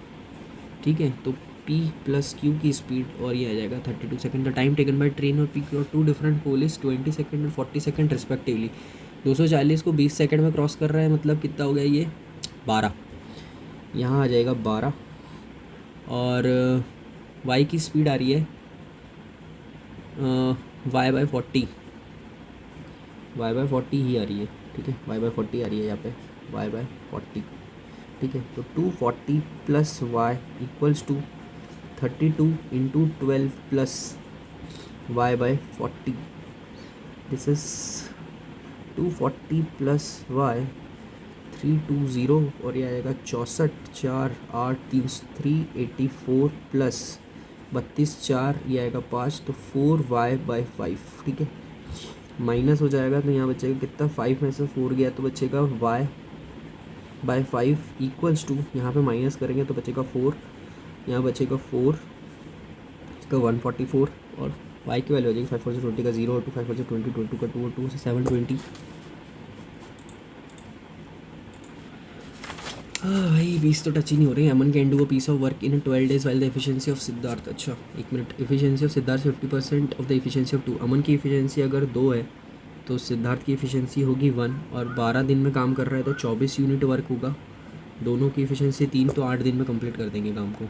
ठीक है, तो p प्लस q की स्पीड, और ये आ जाएगा 32 second. The time taken by train और PQR 2 different pole is 20 second और 40 सेकेंड रिस्पेक्टिवली। 240 को 20 सेकेंड में क्रॉस कर रहा है, मतलब कितना हो गया ये 12, यहाँ आ जाएगा 12, और y की स्पीड आ रही है y/40 ही आ रही है। ठीक है, y/40 आ रही है यहाँ पे, y/40। ठीक है, तो 240 plus y equals to 32 into 12 plus y/40। This is 240 plus y 320, और ये आएगा 64 4 8 3 384 प्लस 32 4, ये आएगा 5, तो 4y/5। ठीक है, माइनस हो जाएगा तो यहाँ बचेगा कितना, 5 में से 4 गया तो बचेगा y/5 इक्वल्स टू, यहाँ पे माइनस करेंगे तो बचेगा 4, यहाँ बचेगा 4, इसका 144, और y की वैल्यू हो जाएगी 5 4 20 का 0 और 2, 5 4 20 22 का 2 और 2 से 720। भाई 20 तो टच ही नहीं हो रहे हैं। Aman can do a piece of work in 12 days while the efficiency of Siddharth. अच्छा, 1 minute, efficiency of Siddharth 50% of the efficiency of 2। Aman की एफिशिएंसी अगर 2 है तो सिद्धार्थ की एफिशिएंसी होगी 1, और 12 दिन में काम कर रहा है तो 24 यूनिट वर्क होगा। दोनों की एफिशिएंसी 3, तो 8 दिन में कंप्लीट कर देंगे काम को।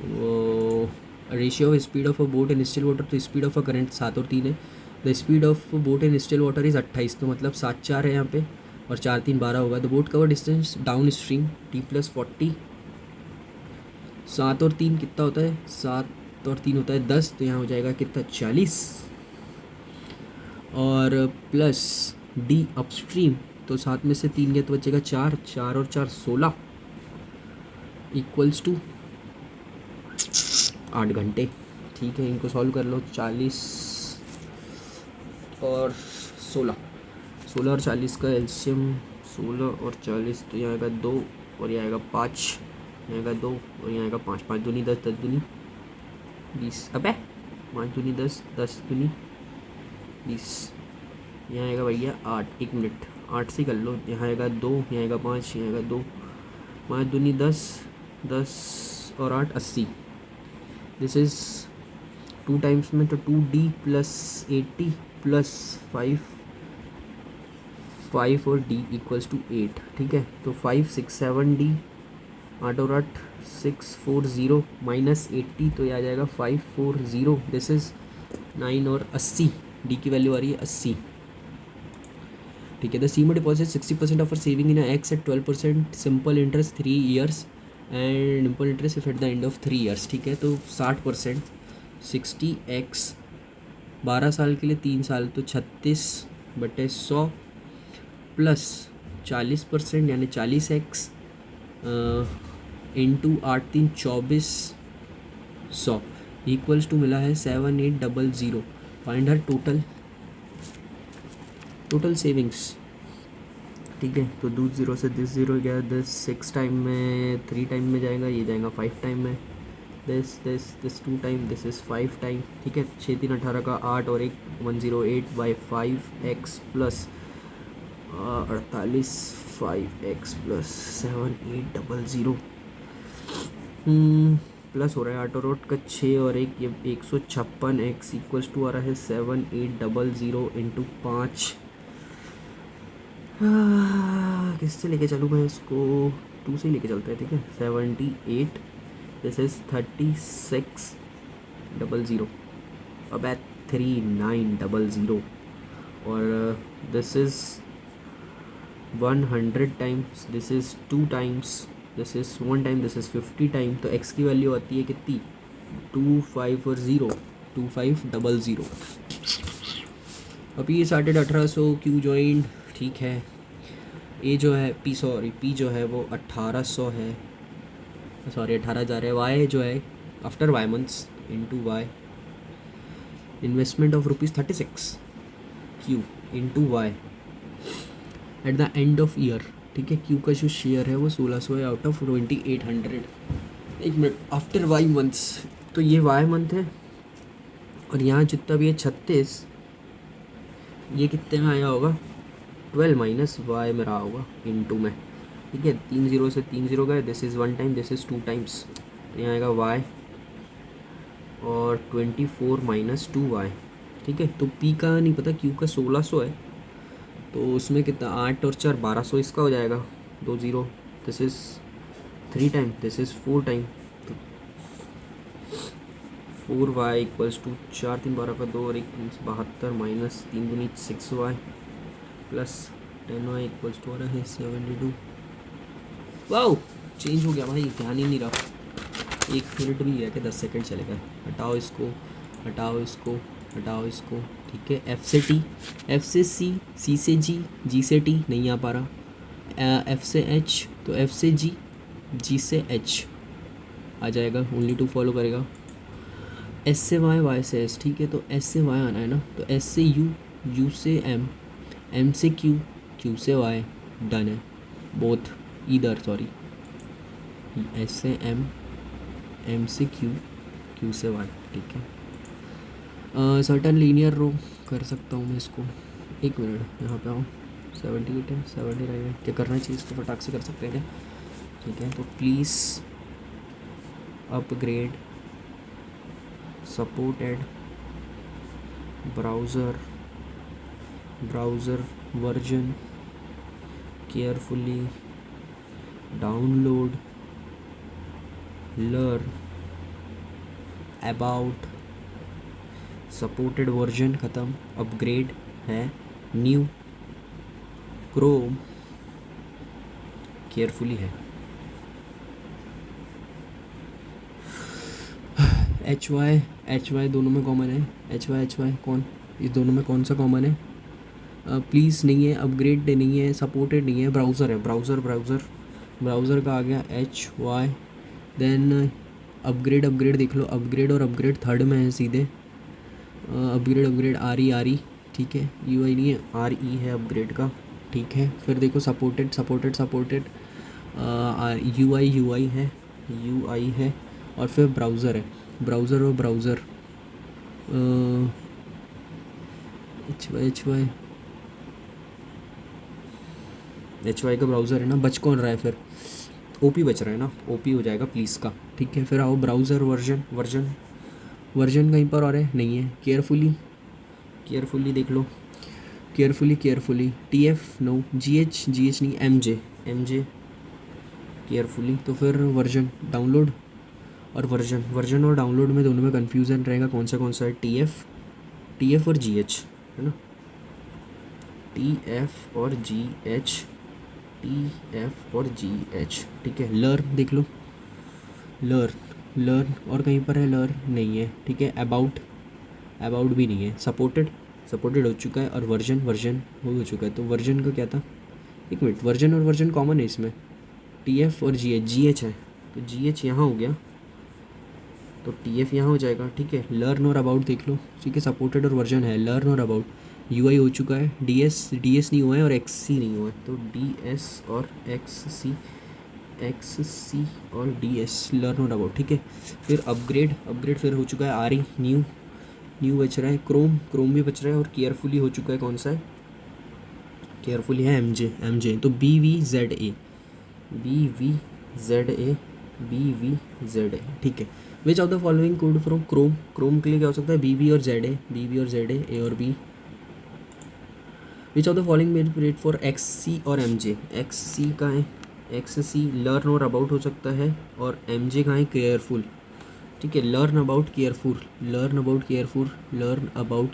वो ratio of speed of a boat in still water, तो स्पीड ऑफ अ करंट 7 और 3 है। The speed of boat in still water is 28, तो मतलब 7 4 है यहाँ पे, और 4 3 12 होगा। The boat cover distance down stream t+40, 7 और 3 कितना होता है, 7 और 3 होता है 10, तो यहाँ हो जाएगा कितना 40, और प्लस डी अपस्ट्रीम, तो 7 में से 3 गया तो बचेगा 4, 4 और 4 16 इक्वल्स टू 8 घंटे। ठीक है, इनको सॉल्व कर लो, 40 और 16, 16 और 40 का एलसीएम 16 और 40, तो यहाँ आएगा 2, और यहाँ आएगा 5, यहाँ आएगा 2, और यहाँ आएगा 5, 5 दूनी 10, 10 दूनी 20, अबे 5 दूनी 10, 10 दूनी 20, यहाँ आएगा भैया 8, 1 मिनट 8 से कर लो, यहाँ आएगा 2, यहाँ आएगा 5, यहाँ आएगा 2, 5 दूनी 10, 10 और 8 80। दिस इज़ 2 टाइम्स में, तो 2d प्लस 80 प्लस 5 और d इक्वल्स टू 8। ठीक है, तो 5 6 7d, 8 और 8 640 माइनस 80, तो ये आ जाएगा 540। दिस इज़ 9 और 80, d की वैल्यू आ रही है 80। ठीक है। The Seema deposit 60% of her saving in X at 12% simple interest 3 years and simple interest if at the end of 3 years, ठीक है। तो 60% 60x 12 साल के लिए 3 साल, तो 36/100 प्लस 40% यानी 40x इंटू 8×3 = 2400 इक्वल्स टू मिला है 7800। फाइंड हर टोटल सेविंग्स, ठीक है। तो दूध जीरो से दिस जीरो गया, दिस 6 टाइम में 3 टाइम में जाएगा, ये जाएगा 5 टाइम में, this 2 time, this is 5 time, ठीक है। 6 3 18 का 8 और 1 108/5x plus 48 5x plus 7800 plus हो रहा है 8 और 8 का 6 और 1 ये 156x इक्वल्स टू आ रहा है 7800 इंटू 5। किससे लेके चलूँ मैं इसको, 2 से ही लेके चलते हैं, ठीक है। 78 दिस इज़ 3600 अब एट 3900 और this is 100 times, this is 2 times, this is 1 time, this is 50 time. तो x की वैल्यू आती है कितनी, 2500। अभी ये 1850 क्यू जॉइंट, ठीक है। ए जो है पी जो है वो 1800 है, सॉरी 18 जा रहा है। वाई जो है after Y months into Y investment of ₹36 Q into Y at the end of year, ठीक है। क्यू का जो शेयर है वो 1600 है आउट ऑफ 2800। एक मिनट, आफ्टर वाई मंथ्स, तो ये वाई मंथ है और यहाँ जितना भी है 36, ये कितने में आया होगा, 12 माइनस वाई में रहा होगा इंटू में, ठीक है। 3 0 से 3 0 गए, this is 1 time, this is 2 times, तो यहाँ आएगा वाई और 24 माइनस 2y, ठीक है। तो पी का नहीं पता, क्यू का 1600 है, तो उसमें कितना 8 और 4 1200 इसका हो जाएगा, 2 0, this is 3 time, this is 4 time, तो 4y इक्वल्स टू 4 3 12 का 2 और 1 72 माइनस 3 दूनी 6y plus 10y equals to आ रहा है 72। वाओ चेंज हो गया भाई, ध्यान ही नहीं रहा। 1 मिनट भी है कि 10 सेकंड चलेगा। हटाओ इसको, हटाओ इसको, हटाओ इसको, ठीक है। F से T, F से C, C से G, G से T नहीं आ पा रहा, F से H, तो F से G, G से H आ जाएगा, ओनली 2 फॉलो करेगा। S से Y, Y से S, ठीक है। तो S से Y आना है ना, तो S से U, U से M, M से Q, Q से Y, डन है बोथ इधर, सॉरी S से M, M से Q, Q से Y, ठीक है। सर्टन लीनियर रो कर सकता हूँ मैं इसको, 1 मिनट यहाँ पे आओ, 78 है, 79 है, क्या करना चाहिए इसको, फटाक से कर सकते हैं क्या, ठीक है। तो please upgrade supported browser version carefully download learn about supported version ख़त्म, अपग्रेड है न्यू क्रोम केयरफुली है। एच वाई दोनों में कॉमन है, एच वाई कौन, इस दोनों में कौन सा कॉमन है, प्लीज़ नहीं है, अपग्रेड नहीं है, सपोर्टेड नहीं है, ब्राउज़र है, ब्राउज़र का आ गया एच वाई। देन अपग्रेड देख लो, अपग्रेड और अपग्रेड थर्ड में है सीधे, अपग्रेड आर ई, ठीक है। यू आई नहीं है, आर ई है अपग्रेड का, ठीक है। फिर देखो सपोर्टेड यू आई है, और फिर ब्राउज़र है, ब्राउज़र एच वाई का ब्राउज़र है ना, बच कौन रहा है फिर, ओपी बच रहा है ना, ओपी हो जाएगा प्लीज़ का, ठीक है। फिर आओ ब्राउज़र वर्जन कहीं पर और है नहीं है, केयरफुली देख लो, केयरफुली TF नो, GH नहीं, MJ केयरफुली। तो फिर वर्जन डाउनलोड और वर्जन और डाउनलोड में दोनों में कन्फ्यूज़न रहेगा, कौन सा है, TF और GH है ना। टी एफ और जी एच, टी एफ और जी एच, ठीक है। लर्न देख लो, लर्न और कहीं पर है, लर्न नहीं है, ठीक है। अबाउट भी नहीं है। सपोर्टेड हो चुका है, और वर्जन हो चुका है। तो वर्जन का क्या था, एक मिनट, वर्जन और वर्जन कॉमन है इसमें, टी एफ और जी एच है, तो जी एच यहाँ हो गया, तो टी एफ यहाँ हो जाएगा, ठीक है। लर्न और अबाउट देख लो, ठीक है, सपोर्टेड और वर्जन है, लर्न और अबाउट। यू आई हो चुका है, डी एस नहीं हुआ है, और एक्स सी नहीं हुआ है, तो डी एस और एक्स सी और डी एस, लर्न और अबाउट, ठीक है। फिर अपग्रेड फिर हो चुका है, आर ई न्यू बच रहा है, क्रोम भी बच रहा है, और केयरफुली हो चुका है, कौन सा है, केयरफुली है एम जे। तो बी वी जेड ए, ठीक है। Which of the following code from Chrome के लिए क्या हो सकता है, बी वी और जेड ए और B. Which of the following mail rate for X C और एम जे, एक्स सी का है, एक्स सी लर्न और अबाउट हो सकता है, और एम जे का है केयरफुल, ठीक है। Learn about careful, learn about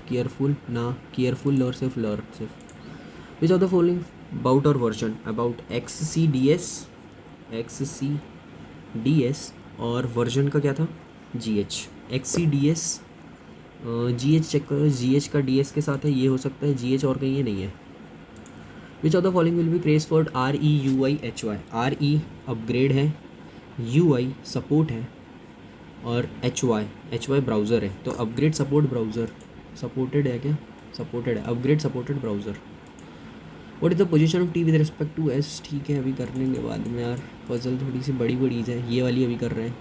careful, ना केयरफुल और सिर्फ learn. Which of the following about और version, about X C D S, और वर्जन का क्या था, G H, X C D S, G H check करो, जी एच का डी एस के साथ है, ये हो सकता है, जी एच और कहीं ये नहीं है। Which of the following will be craze for R E U I H Y, R E upgrade है, यू आई सपोर्ट है, और एच वाई ब्राउज़र है। तो अपग्रेड सपोर्ट ब्राउज़र, सपोर्टेड है क्या, सपोर्टेड है, upgrade supported browser. What is the position of T with respect to S, ठीक है, अभी करने के बाद में यार पजल थोड़ी सी बड़ी है, ये वाली अभी कर रहे हैं,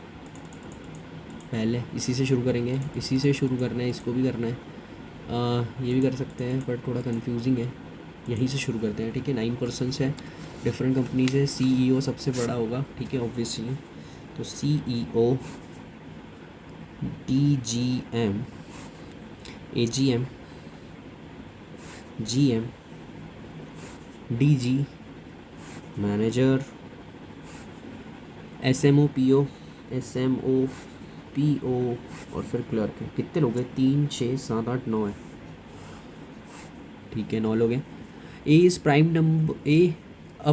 पहले इसी से शुरू करेंगे, इसी से शुरू करना है, इसको भी करना है, ये भी कर सकते हैं, पर थोड़ा कंफ्यूजिंग है, यहीं से शुरू करते हैं, ठीक है। 9% है, डिफरेंट कंपनीज है, CEO सबसे बड़ा होगा, ठीक है, ऑब्वियसली। तो CEO, DGM, AGM, GM, DG, manager, SMO, PO और फिर क्लर्क है। कितने लोग हैं, 3 6 7 8 9 है, ठीक है, 9 लोग हैं। A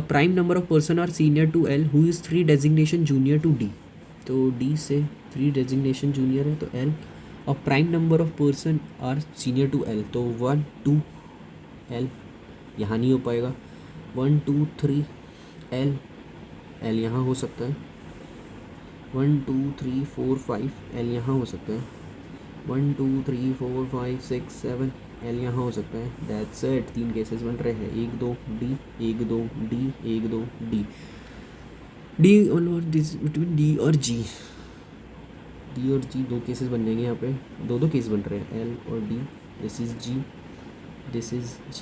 prime number of person are senior to L who is 3 designation junior to D, तो D से 3 designation junior है, तो L। और prime number of person are senior to L, तो 1 2 L, यहाँ नहीं हो पाएगा, 1 2 3 L यहाँ हो सकता है, 1 2 3 4 5 L यहाँ हो सकता है, 1 2 3 4 5 6 7 L यहाँ हो सकता है। दैट्स इट, 3 केसेस बन रहे हैं, 1 2 D, 1 2 D, 1 2 D, between D और G, दो केसेस बन जाएंगे यहाँ पे, दो केस बन रहे हैं, L और D, दिस इज़ G,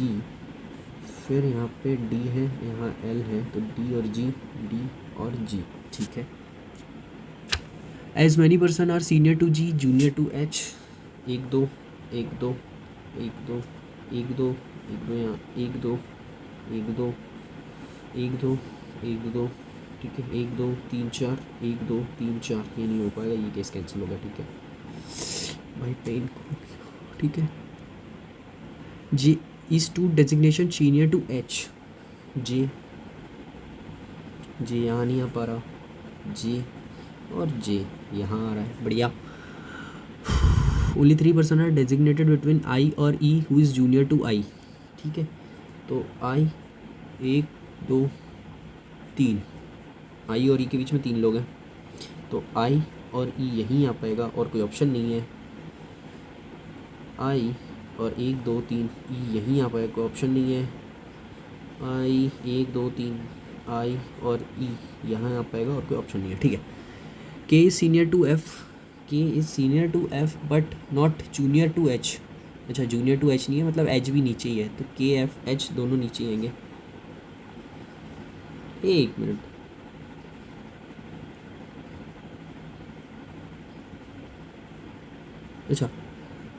फिर यहाँ पे D है, यहाँ L है, तो D और G, ठीक है। As many person are senior to G junior to H, 1 2 1 2 1 2 1 2 1 2 यहाँ 1 2 1 2 1 2 1 2, ठीक है, 1 2 3 4 1 2 3 4, ये नहीं हो पाएगा, ये केस कैंसिल होगा, ठीक है भाई, पेन, ठीक है। J is to designation senior to H, J यहाँ नहीं आ पा रहा, J और J यहाँ आ रहा है, बढ़िया। Only 3% are designated between I और E who is junior to I, ठीक है, तो I 1 2 3, I और E के बीच में 3 लोग हैं, तो I और E यहीं आ पाएगा, और कोई ऑप्शन नहीं है, I और 1 2 3 E यहीं आ पाएगा, कोई ऑप्शन नहीं है, I 1 2 3 I और E यहाँ आ पाएगा, और कोई ऑप्शन नहीं है, ठीक है। K is senior to F but not junior to H, अच्छा जूनियर टू H नहीं है, मतलब H भी नीचे ही है, तो K F H दोनों नीचे ही आएंगे। एक मिनट, अच्छा,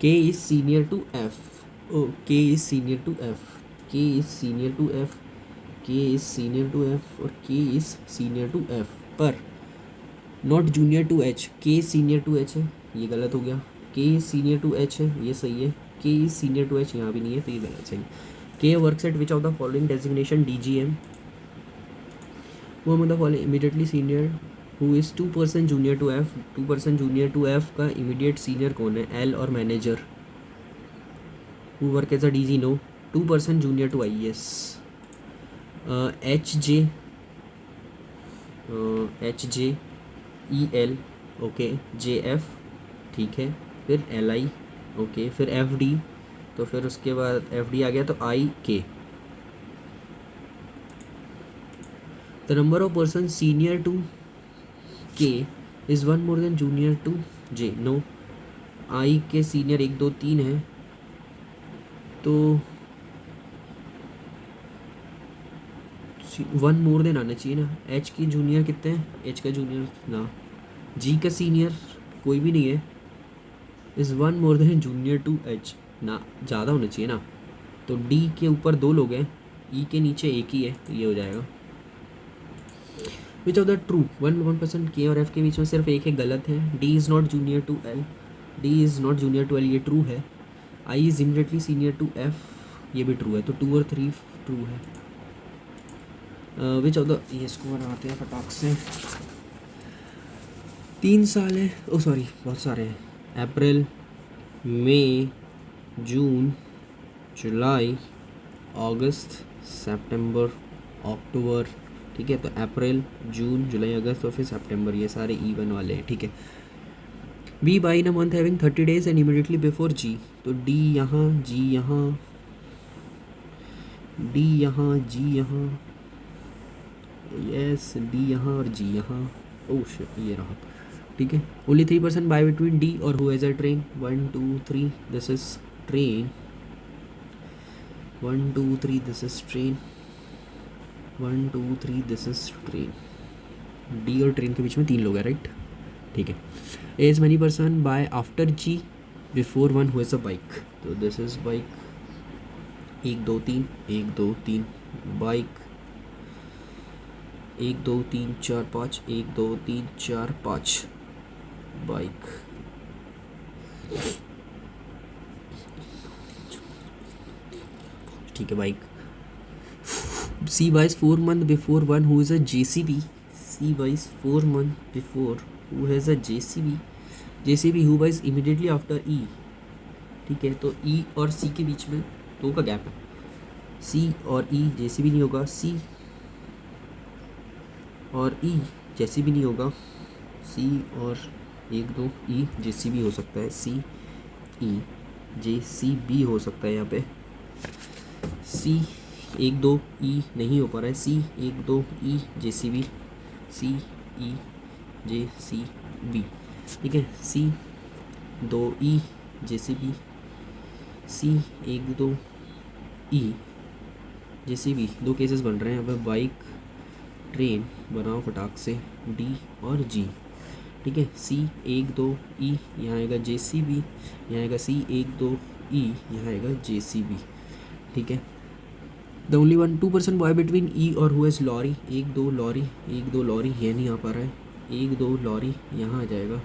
K is senior to F, K is senior to F, और K is senior to F, पर not junior to H, K senior to H है, ये गलत हो गया, K सीनियर टू H है, ये सही है, K सीनियर टू H यहाँ भी नहीं है, तो ये गलत सही। K works at which of the following designation? DGM. Who among the following immediately senior who is 2% junior to F? 2% junior to F का immediate senior कौन है? L और manager. Who work as a DG? No. 2% junior to IES. HJ HJEL okay, JF ठीक है, फिर LI ओके, फिर FD, तो फिर उसके बाद FD आ गया तो IK. The number of person senior to K is 1 more than junior to J. No. I के सीनियर 1 2 3 है, तो 1 मोर देन आना चाहिए ना. H की जूनियर कितने हैं? H का जूनियर ना. G का सीनियर कोई भी नहीं है, is 1 more than junior to H ना, ज़्यादा होना चाहिए ना. तो D के ऊपर 2 लोग हैं, E के नीचे एक ही है, तो ये हो जाएगा. विच ऑफ द ट्रू 1% K और F के बीच में सिर्फ एक है गलत है. D is not junior to L. D is not junior to L, ये ट्रू है. I is immediately senior to F, ये भी ट्रू है. तो 2 और 3 ट्रू है. विच ऑफ द, ये इसको बनाते हैं फटाक से. 3 साल है, ओ सॉरी बहुत सारे हैं. अप्रैल, मई, जून, जुलाई, अगस्त, सितंबर, अक्टूबर. ठीक है, तो अप्रैल, जून, जुलाई, अगस्त और फिर सितंबर, ये सारे इवन वाले हैं. ठीक है. B buy in a month having 30 days and immediately before G. तो डी यहाँ, जी यहाँ, डी यहाँ, जी यहाँ, यस डी यहाँ और जी यहाँ. ओह शिट, ये रहा. ठीक है. ओनली 3% बाय बिटवीन डी और who has a train. 1 2 3 this is train. 1 2 3 this is train. 1 2 3 this is train. D और ट्रेन के बीच में 3 लोग हैं, राइट. ठीक है. As many person buy after G before 1 who has a bike. तो this is bike. 1 2 3 1 2 3 bike. 1 2 3 4 5 1 2 3 4 5 bike. ठीक है, bike. C buys 4 month before 1 who is a JCB. C buys 4 month before who has a JCB. JCB who buys immediately after E. ठीक है, तो E और C के बीच में 2 का गैप है. C और E JCB नहीं होगा. C और E JCB नहीं होगा. C और 1 2 E JCB हो सकता है. C E JCB हो सकता है यहाँ पे. C 1 2 E नहीं हो पा रहा है. C 1 2 E JCB. C E JCB. ठीक है. C 2 E JCB. C 1 2 E JCB. 2 cases बन रहे हैं यहाँ पे. बाइक, ट्रेन बनाओ फटाक से. D और G. ठीक है. C 1 2 E यहाँ आएगा JCB. यहाँ आएगा C 1 2 E यहाँ आएगा JCB. ठीक है. The only 2% buy between E और who has lorry. 1 2 lorry. 1 2 lorry ये नहीं आ पा रहा है. 1 2 लॉरी यहाँ आ जाएगा.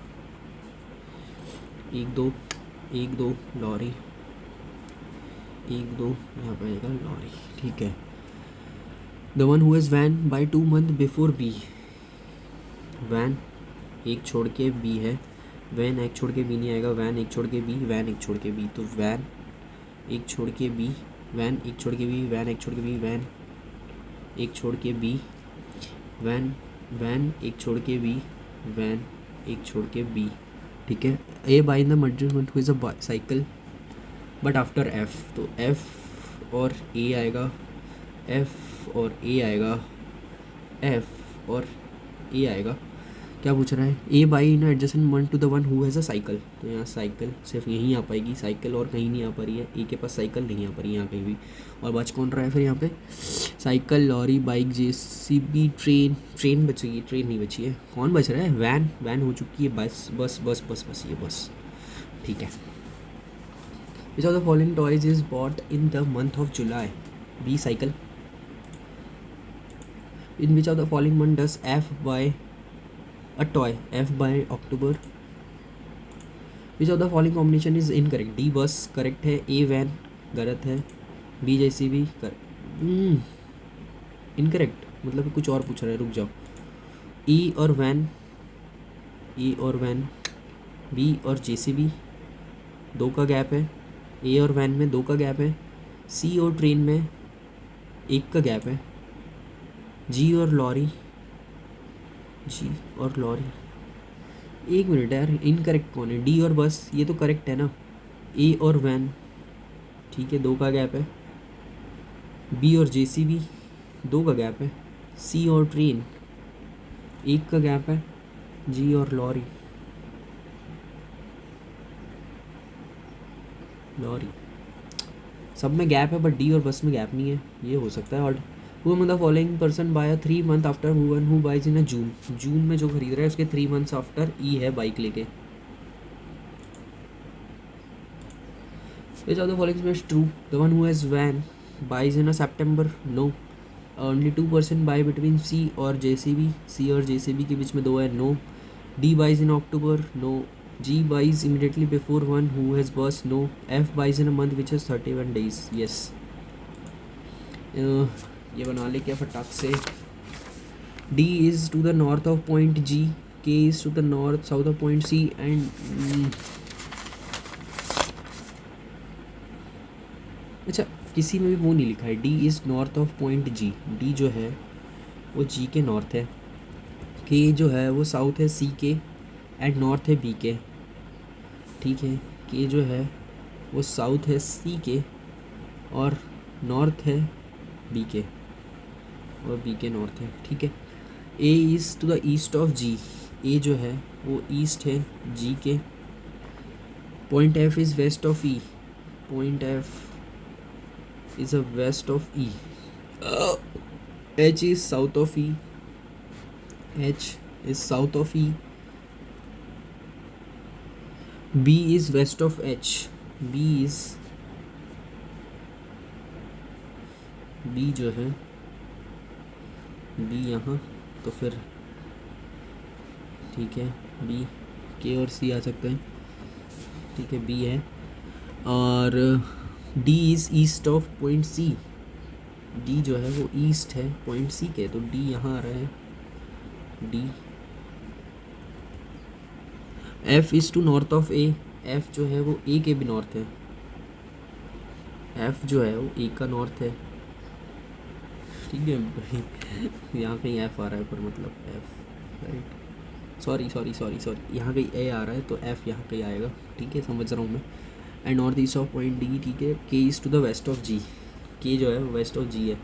1 2 लॉरी. 1 2 यहाँ पे आएगा लॉरी. ठीक है. The one who has van buy 2 month before B. Van एक छोड़ के बी है. वैन एक छोड़ के बी नहीं आएगा. वैन एक छोड़ के बी. वैन एक छोड़ के बी. तो वैन एक छोड़ के बी. वैन एक छोड़ के बी. वैन एक छोड़ के बी. वैन एक छोड़ के बी. वैन वैन एक छोड़ के बी. वैन एक छोड़ के बी. ठीक है. A buy in the multiple who is a cycle but after F. तो एफ और ए आएगा. एफ और ए आएगा. एफ और ए आएगा. क्या पूछ रहा है? A buy in adjacent one to the one who has a cycle. तो यहाँ साइकिल सिर्फ यहीं आ पाएगी. साइकिल और कहीं नहीं आ पा रही है. ए के पास साइकिल नहीं आ पा रही है यहाँ कहीं भी. और बच कौन रहा है फिर यहाँ पे? Cycle, lorry, bike, JCB, train. Train बचेगी. ट्रेन नहीं बची है. कौन बच रहा है? वैन. वैन हो चुकी है. बस बस बस बस बस ये बस. ठीक है. Which of the following toys is bought in the month of July. B cycle. In which of the following month does F buy a toy. F by October. Which of the following combination is incorrect? D बस करेक्ट है. A वैन गलत है. बी जैसी भी कर इनकरेक्ट, मतलब कुछ और पूछ रहा है, रुक जाओ। ई और वैन, ई और वैन, बी और जेसीबी, दो का गैप है। ए और वैन में दो का गैप है। सी और ट्रेन में एक का गैप है। जी और लॉरी, जी और लॉरी, एक मिनट यार, इनकरेक्ट कौन है? डी और बस, ये तो करेक्ट है ना। ए और वैन, ठीक है, दो का गैप है। बी और जेसीबी, दो का गैप है। सी और ट्रेन, एक का गैप है। जी और लॉरी, लॉरी सब में गैप है, बट डी और बस में गैप नहीं है, ये हो सकता है। और who among the following person buy 3 month after who buys in a June, जून में जो खरीद रहा है उसके 3 मंथ्स आफ्टर ई है बाइक लेके। Which of the following is true? The one who has van buys in a September, no. Only 2% buy between C और JCB, C और JCB के बीच में दो है, no. D buys in October, no. G buys immediately before one who has bus, no. F buys in a month which has 31 days, yes. ये बना ले क्या फटाक से। D is to the north of point G, K is to the north south of point C and अच्छा, किसी में भी वो नहीं लिखा है। D is north of point G, D जो है वो जी के नॉर्थ है। के जो है वो साउथ है सी के एंड नॉर्थ है बी के, ठीक है। के जो है वो साउथ है सी के और नॉर्थ है बी के, और बी के नॉर्थ है, ठीक है। A is to the east of G, A जो है वो ईस्ट है जी के। Point F is west of E, point F is a west of E. H is south of E. H is south of E. B is west of H. B is B जो है B यहाँ, तो फिर ठीक है B, K और C आ सकते हैं, ठीक है। B है और D is east of point C, D जो है वो ईस्ट है पॉइंट C के, तो D यहाँ आ रहा है D। F is to north of A, F जो है वो A के भी नॉर्थ है, F जो है वो A का नॉर्थ है, ठीक है भाई। यहाँ कहीं F आ रहा है पर मतलब F, राइट, सॉरी यहाँ कहीं A आ रहा है तो F यहाँ कहीं आएगा, ठीक है, समझ रहा हूँ मैं। And north east of point D, ठीक है। K is to the west of G, K जो है वेस्ट ऑफ जी है,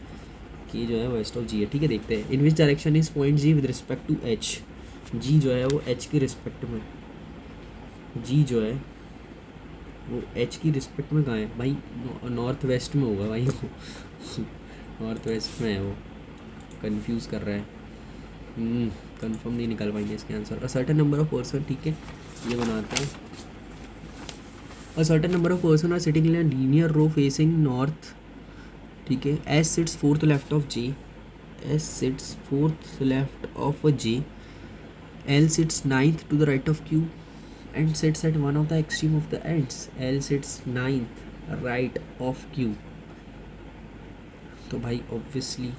के जो है वेस्ट ऑफ जी है, ठीक है। देखते हैं in which direction is point G with respect to H, G जो है वो एच की रिस्पेक्ट में, जी जो है वो एच की रिस्पेक्ट में कहाँ है भाई? नॉर्थ वेस्ट में होगा भाई वो नॉर्थ वेस्ट में है वो, कंफ्यूज कर रहा है, कंफर्म नहीं निकाल पाएंगे इसके answer. A certain number of person, ठीक है, ये बनाते हैं। A certain number of person are sitting in a linear row facing north, ठीक है। S sits fourth left of J, S sits fourth left of a J, L sits ninth to the right of Q and sits at one of the extreme of the ends, L sits ninth right of Q, तो भाई ऑब्वियसली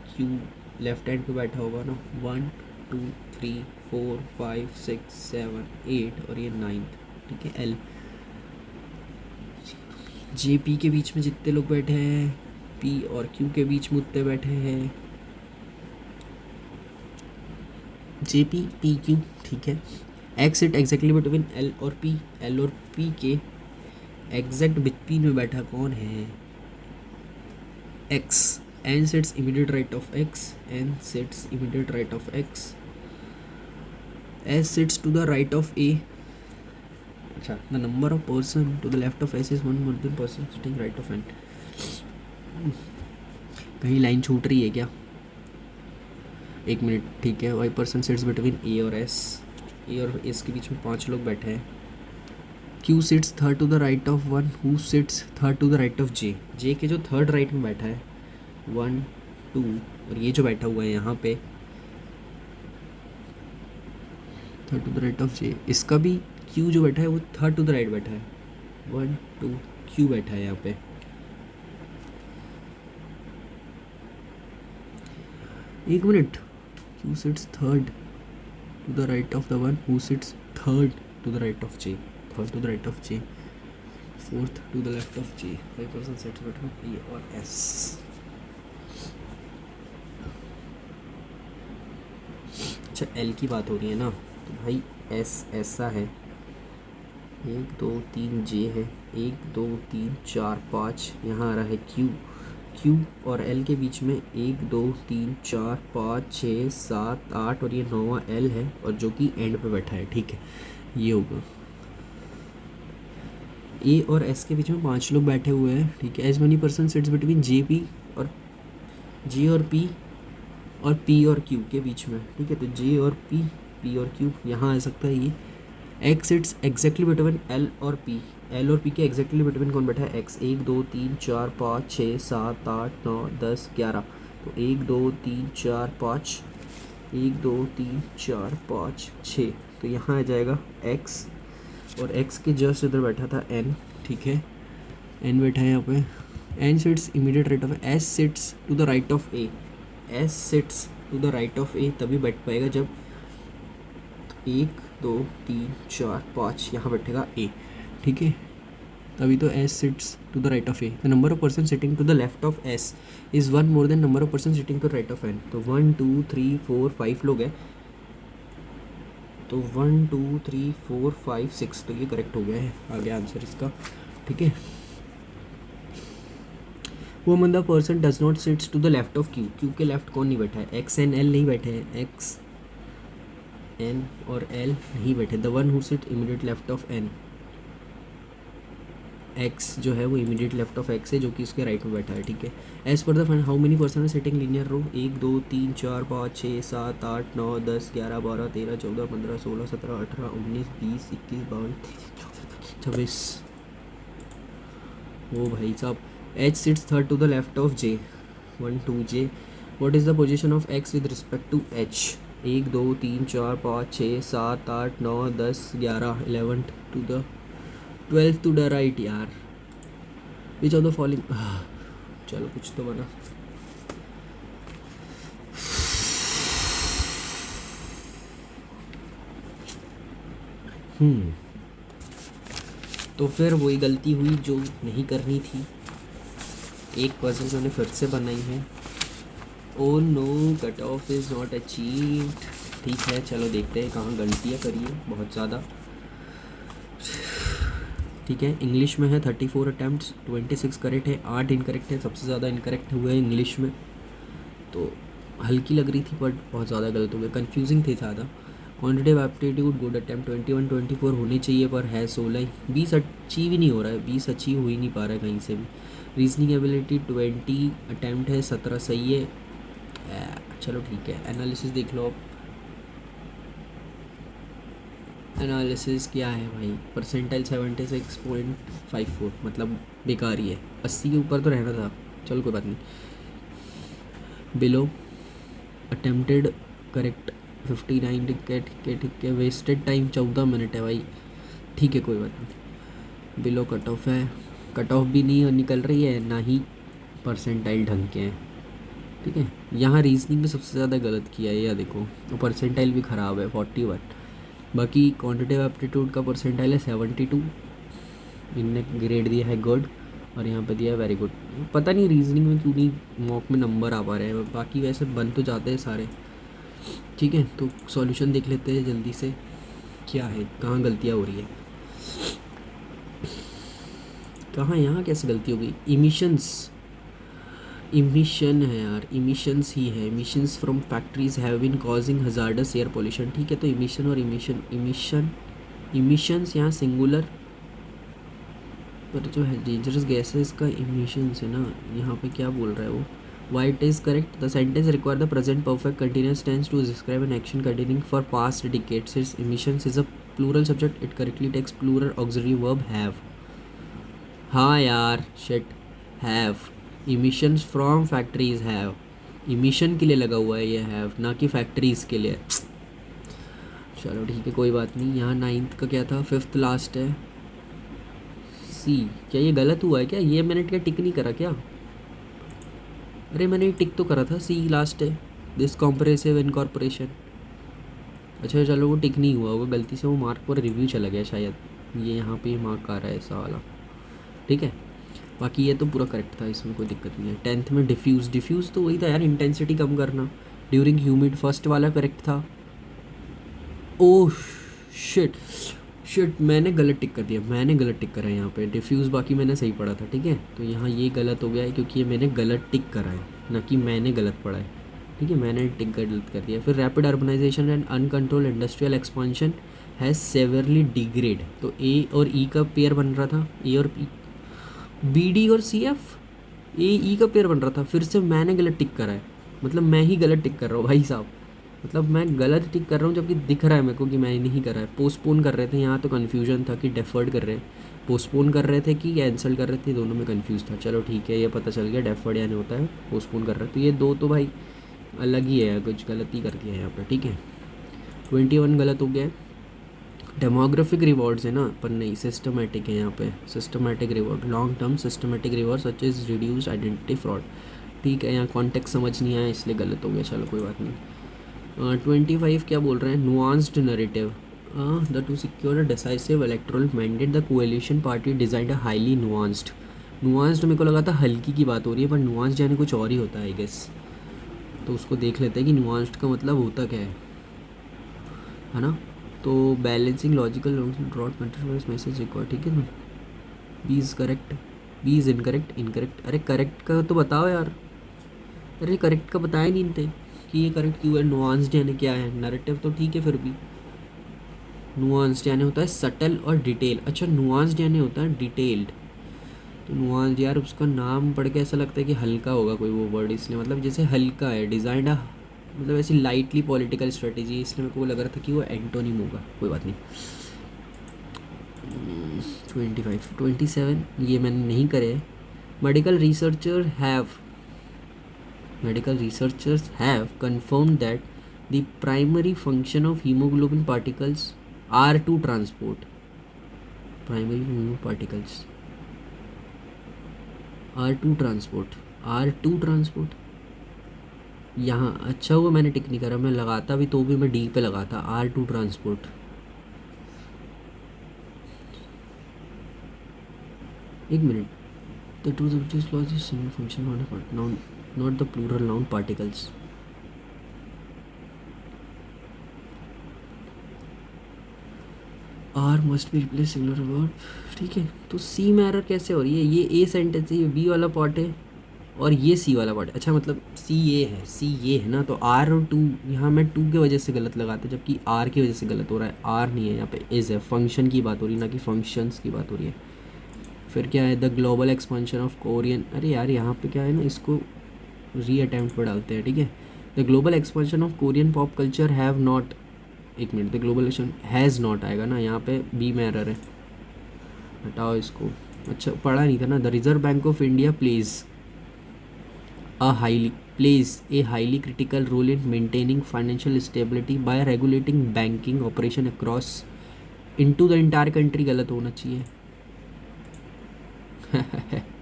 Q लेफ्ट हैंड पे बैठा होगा ना। 1 2 3 4 5 6 7 8 और ये 9th, ठीक है। L जे पी के बीच में जितने लोग बैठे हैं, पी और क्यू के बीच में उतने बैठे हैं, जे पी पी क्यू, ठीक है। X sit exactly between L और पी, एल और पी के एग्जैक्ट बिटवीन में बैठा कौन है? X. N sits immediate right of X, N sits immediate right of X. S sits to the right of A, अच्छा, the number of person to the left of S is one more than person sitting right of N. कहीं लाइन छूट रही है क्या? एक मिनट, ठीक है। वाई पर्सन सिट्स बिटवीन ए और एस, ए और एस के बीच में 5 लोग बैठे हैं। Q sits third to the right of one who sits third to the right of J, J के जो थर्ड राइट में बैठा है 1 2, और ये जो बैठा हुआ है यहाँ पे third to the right of J, इसका भी क्यू जो बैठा है वो थर्ड टू द राइट बैठा है, 1 2 क्यू बैठा है यहाँ पे। एक minute, who sits third to the right of the one who sits third to the right of J, third to the right of J, fourth to the left of J, 5% sits between P और S. अच्छा L की बात हो रही है ना, तो भाई S ऐसा है, 1 2 3 J है, 1 2 3 4 5, यहाँ आ रहा है Q और L के बीच में 1 2 3 4 5 6 7 8 और ये 9वां L है, और जो कि एंड पे बैठा है, ठीक है, ये होगा. A और S के बीच में 5 लोग बैठे हुए हैं, ठीक है. As many person sits between J और P और P और Q के बीच में, ठीक है. तो J और P और Q यहाँ आ सकता है ये. X sits exactly between L और P के एग्जैक्टली बिटवीन कौन बैठा है? X. 1 2 3 4 5 6 7 8 9 10 11. तो 1 2 3 4 5, 1 2 3 4 5 6. तो यहाँ आ जाएगा X, और X के जस्ट इधर बैठा था N, ठीक है. N बैठा है यहाँ पे. N sits immediate right of S sits to the right of A. S sits to the right of A तभी बैठ पाएगा जब 1 2 3 4 5 यहाँ बैठेगा A, ठीक है. तभी तो S sits to the right of A. The number of person sitting to the left of S is 1 more than number of person sitting to right of N. तो 1 2 3 4 5 लोग हैं, तो 1 2 3 4 5 6, तो ये करेक्ट हो गया है, आ गया आंसर इसका, ठीक है. वो among the person does not sits to the left of Q. Q के लेफ्ट कौन नहीं बैठा है? X एंड L नहीं बैठे हैं, X N और L नहीं बैठे. The one who sit immediate left of N, X जो है वो इमीडिएट लेफ्ट ऑफ X है, जो कि उसके राइट में बैठा है, ठीक है. As per the fund how many person are sitting linear row? 1 2 3 4 5 6 7 8 9 10 11 12 13 14 15 16 17 18 19 20 21 22 23 26. वो भाई साहब. H sits third to the left of J. 1 2 J. What is the position of X with respect to H? 1 2 3 4 5 6 7 8 9 10 11 11 to the 12 to the right यार. Which of the following? चलो कुछ तो बना. तो फिर वही गलती हुई जो नहीं करनी थी. एक पजल मैंने फिर से बनाई है. Oh no, cut off is not achieved. ठीक है, चलो देखते हैं कहाँ गलतियाँ करी है, बहुत ज़्यादा, ठीक है. इंग्लिश में है 34 अटैम्प्ट्स, 26 करेक्ट है, 8 इनकरेक्ट है. सबसे ज़्यादा इनकरेक्ट हुए इंग्लिश में, तो हल्की लग रही थी बट बहुत ज़्यादा गलत हो गया, कन्फ्यूजिंग थे ज़्यादा. क्वान्टिटेटिव एप्टीट्यूड गुड अटैम्प्ट 21 24 होनी चाहिए, पर है 16 ही. 20 अचीव ही नहीं हो रहा है, 20 अचीव हो ही नहीं पा रहा है कहीं से भी. रीजनिंग एबिलिटी 20 अटैम्प्ट है, 17 सही है. चलो ठीक है. एनालिसिस देख लो आप. एनालिसिस क्या है भाई? परसेंटाइल 76.54, मतलब बेकार ही है. 80 के ऊपर तो रहना था, चलो कोई बात नहीं. बिलो अटेम्प्टेड करेक्ट 59, ठीक है. वेस्टेड टाइम 14 मिनट है भाई, ठीक है कोई बात नहीं. बिलो कट ऑफ है, कट ऑफ भी नहीं निकल रही है, ना ही परसेंटाइल ढंग के हैं, ठीक है. यहाँ रीजनिंग में सबसे ज़्यादा गलत किया है, यह देखो. तो परसेंटाइल भी ख़राब है 41. बाकी क्वान्टिटेटिव एप्टीट्यूड का परसेंटाइल है 72, इनने ग्रेड दिया है गुड, और यहाँ पे दिया है वेरी गुड. पता नहीं रीजनिंग में क्यों नहीं मॉक में नंबर आ पा रहे हैं. बाकी वैसे बन तो जाते हैं सारे, ठीक है. तो सॉल्यूशन देख लेते हैं जल्दी से, क्या है, कहाँ गलतियाँ हो रही है, कहाँ यहाँ कैसे गलती हो गई. इमिशन है यार, इमिशंस ही है. Emissions from factories have been causing hazardous air pollution, ठीक है. तो इमिशन और इमिशंस यहाँ सिंगुलर, पर जो है डेंजरस गैसेस का इमिशंस है ना, यहाँ पे क्या बोल रहा है वो. Why it is correct? The sentence require the present perfect continuous tense to describe an action continuing for past decades. Since emissions is a plural subject, it correctly takes plural auxiliary verb have. हाँ यार, shit, have. Emissions from factories have. Emission के लिए लगा हुआ है ये have, ना कि factories के लिए. चलो ठीक है, कोई बात नहीं. यहाँ 9th का क्या था, 5th लास्ट है. C, क्या ये गलत हुआ है क्या? ये मैंने क्या टिक नहीं करा क्या? अरे मैंने टिक तो करा था, सी लास्ट है. This compressive incorporation. अच्छा चलो वो टिक नहीं हुआ होगा, गलती से वो मार्क पर रिव्यू चला गया शायद, ये यहाँ पे मार्क आ रहा है ऐसा वाला। ठीक है, बाकी ये तो पूरा करेक्ट था, इसमें कोई दिक्कत नहीं है। 10th में डिफ्यूज़ तो वही था यार, इंटेंसिटी कम करना। ड्यूरिंग ह्यूमिड फर्स्ट वाला करेक्ट था। ओह शिट शिट, मैंने गलत टिक कर दिया, मैंने गलत टिक करा है यहाँ पे। डिफ्यूज़ बाकी मैंने सही पढ़ा था, ठीक है, तो यहाँ ये गलत हो गया है क्योंकि ये मैंने गलत टिक करा है, ना कि मैंने गलत पढ़ा है। ठीक है, मैंने टिक गलत कर दिया। फिर rapid urbanisation and uncontrol industrial expansion has severely degrade, तो ए और ई का पेयर बन रहा था, ए और पी, बी डी और सी एफ, ए ई का पेयर बन रहा था। फिर से मैंने गलत टिक करा है, मतलब मैं ही गलत टिक कर रहा हूँ भाई साहब, मतलब मैं गलत टिक कर रहा हूँ जबकि दिख रहा है मेरे को कि मैं नहीं कर रहा है। पोस्टपोन कर रहे थे, यहाँ तो कन्फ्यूजन था कि डेफर्ड कर रहे हैं, पोस्टपोन कर रहे थे कि कैंसिल कर रहे थे, दोनों में कंफ्यूज था। चलो ठीक है, ये पता चल गया डेफर्ड यानी होता है पोस्टपोन कर रहे हैं, तो ये दो तो भाई अलग ही है, कुछ गलती कर दिया है यहाँ पर। ठीक है, 21 गलत हो गया है। डेमोग्राफिक रिवॉर्ड्स है ना, पर नहीं, सिस्टमेटिक है यहाँ पे, systematic reward, long term systematic reward such is reduced identity fraud. ठीक है, यहाँ कॉन्टेक्स्ट समझ नहीं आया इसलिए गलत हो गया, चलो कोई बात नहीं। 25 क्या बोल रहे हैं, nuanced narrative the two secure a decisive electoral mandate the coalition party designed a highly nuanced. Nuanced मेरे को लगा था हल्की की बात हो रही है, पर नुआंस्ड यानी कुछ और ही होता है आई गेस, तो उसको देख लेते हैं कि नुआंस्ड का मतलब होता क्या है ना। तो बैलेंसिंग लॉजिकल ड्रॉट कंट्रोवर्स मैसेज रिकॉर्ड, ठीक है ना। B is correct, B is incorrect, incorrect, अरे करेक्ट का तो बताओ यार, अरे करेक्ट का बताया नहीं थे कि ये करेक्ट क्यों है। नुआंस्ड यानी क्या है, नैरेटिव तो ठीक है, फिर भी नुआंस्ड यानी होता है सटल और डिटेल। अच्छा, नुआंस्ड यानी होता है डिटेल्ड, तो नुआंस्ड यार उसका नाम पढ़ के ऐसा लगता है कि हल्का होगा कोई वो वर्ड, इसलिए मतलब जैसे हल्का है, डिज़ाइंड मतलब ऐसी लाइटली पॉलिटिकल स्ट्रेटेजी, इसलिए मेरे को लग रहा था कि वो एंटोनिम होगा, कोई बात नहीं। 25 27 ये मैंने नहीं करे। Medical researchers have confirmed that the primary function of hemoglobin particles are to transport primary hemoglobin particles are to transport यहाँ अच्छा हुआ मैंने टिक नहीं करा, मैं लगाता भी तो भी मैं डी पे लगाता, आर टू ट्रांसपोर्ट। एक minute, the two laws is single function not the plural noun particles. R must be replace singular word, ठीक है, तो सी में एरर कैसे हो रही है, ये ए सेंटेंस है, ये बी वाला पार्ट है और ये सी वाला पार्ट है। अच्छा मतलब सी ये है ना, तो आर और टू, यहाँ मैं टू की वजह से गलत लगाता जबकि आर की वजह से गलत हो रहा है, आर नहीं है यहाँ पे, इज़ है, फंक्शन की बात हो रही है ना कि फंक्शंस की बात हो रही है। फिर क्या है, the global expansion of Korean, अरे यार यहाँ पे क्या है ना, इसको री अटैम्प्ट पर डालते हैं, ठीक है। The global expansion of Korean pop culture have not, एक minute, the global has not आएगा ना, यहाँ पे बी में एरर है, हटाओ इसको। अच्छा पढ़ा नहीं था ना। The Reserve bank of India plays a highly critical role in maintaining financial stability by regulating banking operation across into the entire country, गलत होना चाहिए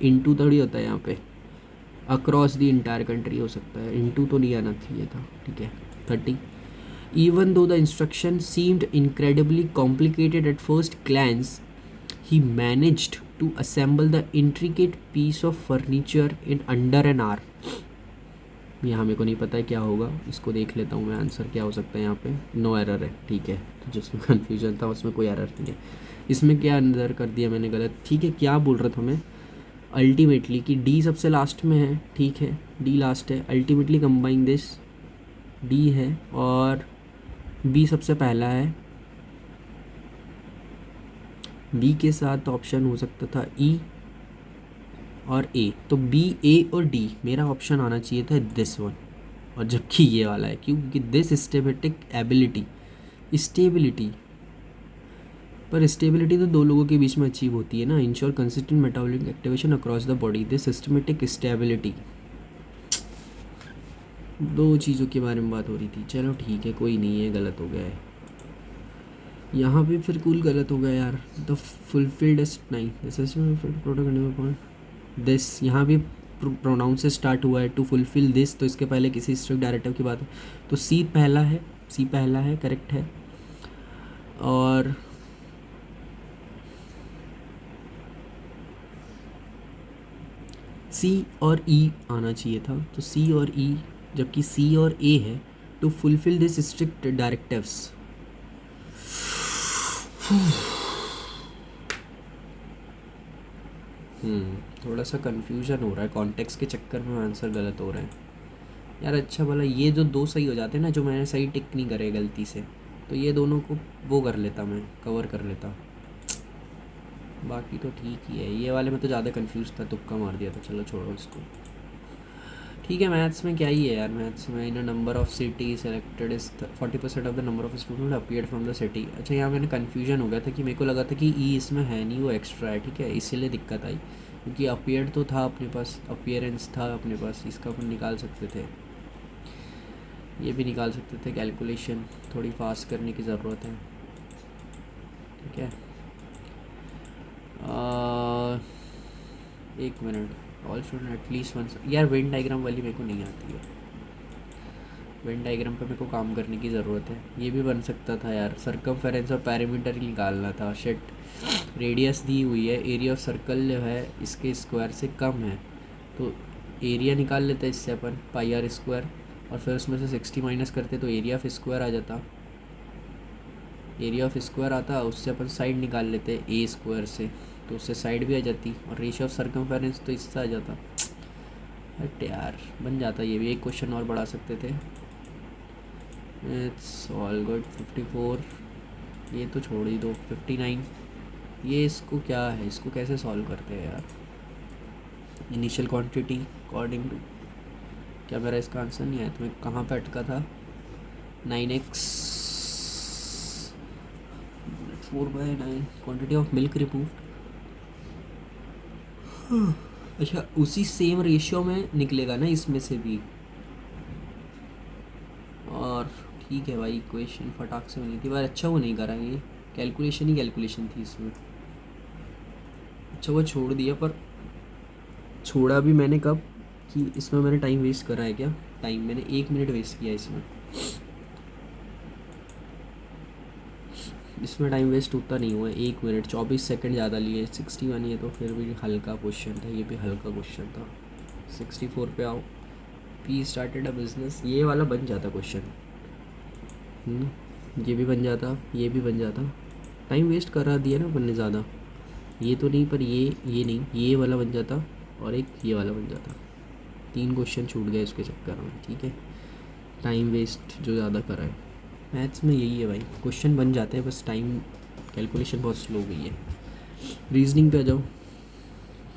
into थोड़ी होता है यहाँ पे, across the entire country हो सकता है, into तो नहीं आना चाहिए था, ठीक है। 30 even though the instruction seemed incredibly complicated at first glance, he managed to assemble the intricate piece of furniture in under an hour। यहाँ मेरे को नहीं पता है क्या होगा, इसको देख लेता हूँ मैं, आंसर क्या हो सकता है यहाँ पे। नो एरर है, ठीक है, तो जिसमें कन्फ्यूजन था उसमें कोई एरर नहीं है। इसमें क्या अंदर कर दिया मैंने गलत, ठीक है। क्या बोल रहा था मैं, अल्टीमेटली कि डी सबसे लास्ट में है, ठीक है, डी लास्ट है। अल्टीमेटली कंबाइन दिस, डी है और बी सबसे पहला है, बी के साथ ऑप्शन हो सकता था ई और ए, तो बी, ए और डी मेरा ऑप्शन आना चाहिए था दिस वन, और जबकि ये वाला है, क्यों, क्योंकि दिस स्टेबिलिटिक एबिलिटी, स्टेबिलिटी, पर स्टेबिलिटी तो दो लोगों के बीच में अचीव होती है ना। Ensure consistent metabolic activation across the body, this systematic stability, दो चीज़ों के बारे में बात हो रही थी। चलो ठीक है, कोई नहीं है, गलत हो गया है यहाँ पे, फिर कूल गलत हो गया यार। द फुलफिल्ड नहीं, दिस यहाँ भी प्रोनाउन से स्टार्ट हुआ है, टू फुलफिल दिस, तो इसके पहले किसी स्ट्रिक्ट डायरेक्टिव की बात है, तो सी पहला है, करेक्ट है। और सी और ई आना चाहिए था, तो सी और ई, जबकि सी और ए है, to fulfil this strict directives. थोड़ा सा कन्फ्यूजन हो रहा है, कॉन्टेक्स्ट के चक्कर में आंसर गलत हो रहे हैं यार। अच्छा भला ये जो दो सही हो जाते हैं ना, जो मैंने सही टिक नहीं करे गलती से, तो ये दोनों को वो कर लेता, मैं कवर कर लेता, बाकी तो ठीक ही है। ये वाले में तो ज़्यादा कंफ्यूज था, तुक्का मार दिया था, चलो छोड़ो इसको। ठीक है, मैथ्स में क्या ही है यार, मैथ्स में in number of city selected is 40% of the number of student appeared from the city. अच्छा, यहाँ मैंने कन्फ्यूजन हो गया था कि मेरे को लगा था कि ई इसमें है नहीं, वो एक्स्ट्रा है, ठीक है, इसीलिए दिक्कत आई, क्योंकि अपीयर्ड तो था अपने पास, अपीयरेंस था अपने पास, इसका अपन निकाल सकते थे, ये भी निकाल सकते थे। कैलकुलेशन थोड़ी फास्ट करने की ज़रूरत है, ठीक है। एक minute, all student at least one, यार वेन डायग्राम वाली मेरे को नहीं आती है, वेन डायग्राम पे मेरे को काम करने की ज़रूरत है। ये भी बन सकता था यार, सरकमफेरेंस और पैरामीटर ही निकालना था, शिट। रेडियस दी हुई है, एरिया ऑफ सर्कल जो है इसके स्क्वायर से कम है, तो एरिया निकाल लेते हैं इससे अपन, पाई आर स्क्वायर, और फिर उसमें से 60 माइनस करते तो एरिया ऑफ स्क्वायर आ जाता, एरिया ऑफ स्क्वायर आता, उससे अपन साइड निकाल लेते ए स्क्वायर से, तो उससे साइड भी आ जाती, और रेशियो ऑफ सर्कमफेरेंस तो इससे आ जाता। बट यार बन जाता, ये भी एक क्वेश्चन और बढ़ा सकते थे। It's all good. 54, ये तो छोड़ ही दो। 59, ये इसको क्या है, इसको कैसे सॉल्व करते हैं यार। इनिशियल क्वांटिटी अकॉर्डिंग टू, क्या मेरा इसका आंसर नहीं आया, तो मैं कहाँ पे अटका था। 9x 4/9 quantity of milk removed. अच्छा, उसी सेम रेशियो में निकलेगा ना इसमें से भी, और ठीक है भाई, इक्वेशन फटाक से बनी थी पर अच्छा वो नहीं करा, ये कैलकुलेशन ही कैलकुलेशन थी इसमें। अच्छा वो छोड़ दिया, पर छोड़ा भी मैंने कब, कि इसमें मैंने टाइम वेस्ट करा है क्या, टाइम मैंने 1 मिनट वेस्ट किया इसमें, इसमें टाइम वेस्ट उतना नहीं हुआ, 1 मिनट 24 सेकंड ज़्यादा लिए। 61 ये तो फिर भी हल्का क्वेश्चन था, ये भी हल्का क्वेश्चन था। 64 पे आओ, पी स्टार्टेड अ बिजनेस, ये वाला बन जाता क्वेश्चन, ये भी बन जाता, ये भी बन जाता। टाइम वेस्ट करा दिया ना अपन ने ज़्यादा, ये तो नहीं, पर ये नहीं, ये वाला बन जाता, और एक ये वाला बन जाता। 3 क्वेश्चन छूट गए इसके चक्कर में, ठीक है, टाइम वेस्ट जो ज़्यादा करा है। मैथ्स में यही है भाई, क्वेश्चन बन जाते हैं, बस टाइम कैलकुलेशन बहुत स्लो गई है। रीजनिंग पे आ जाओ।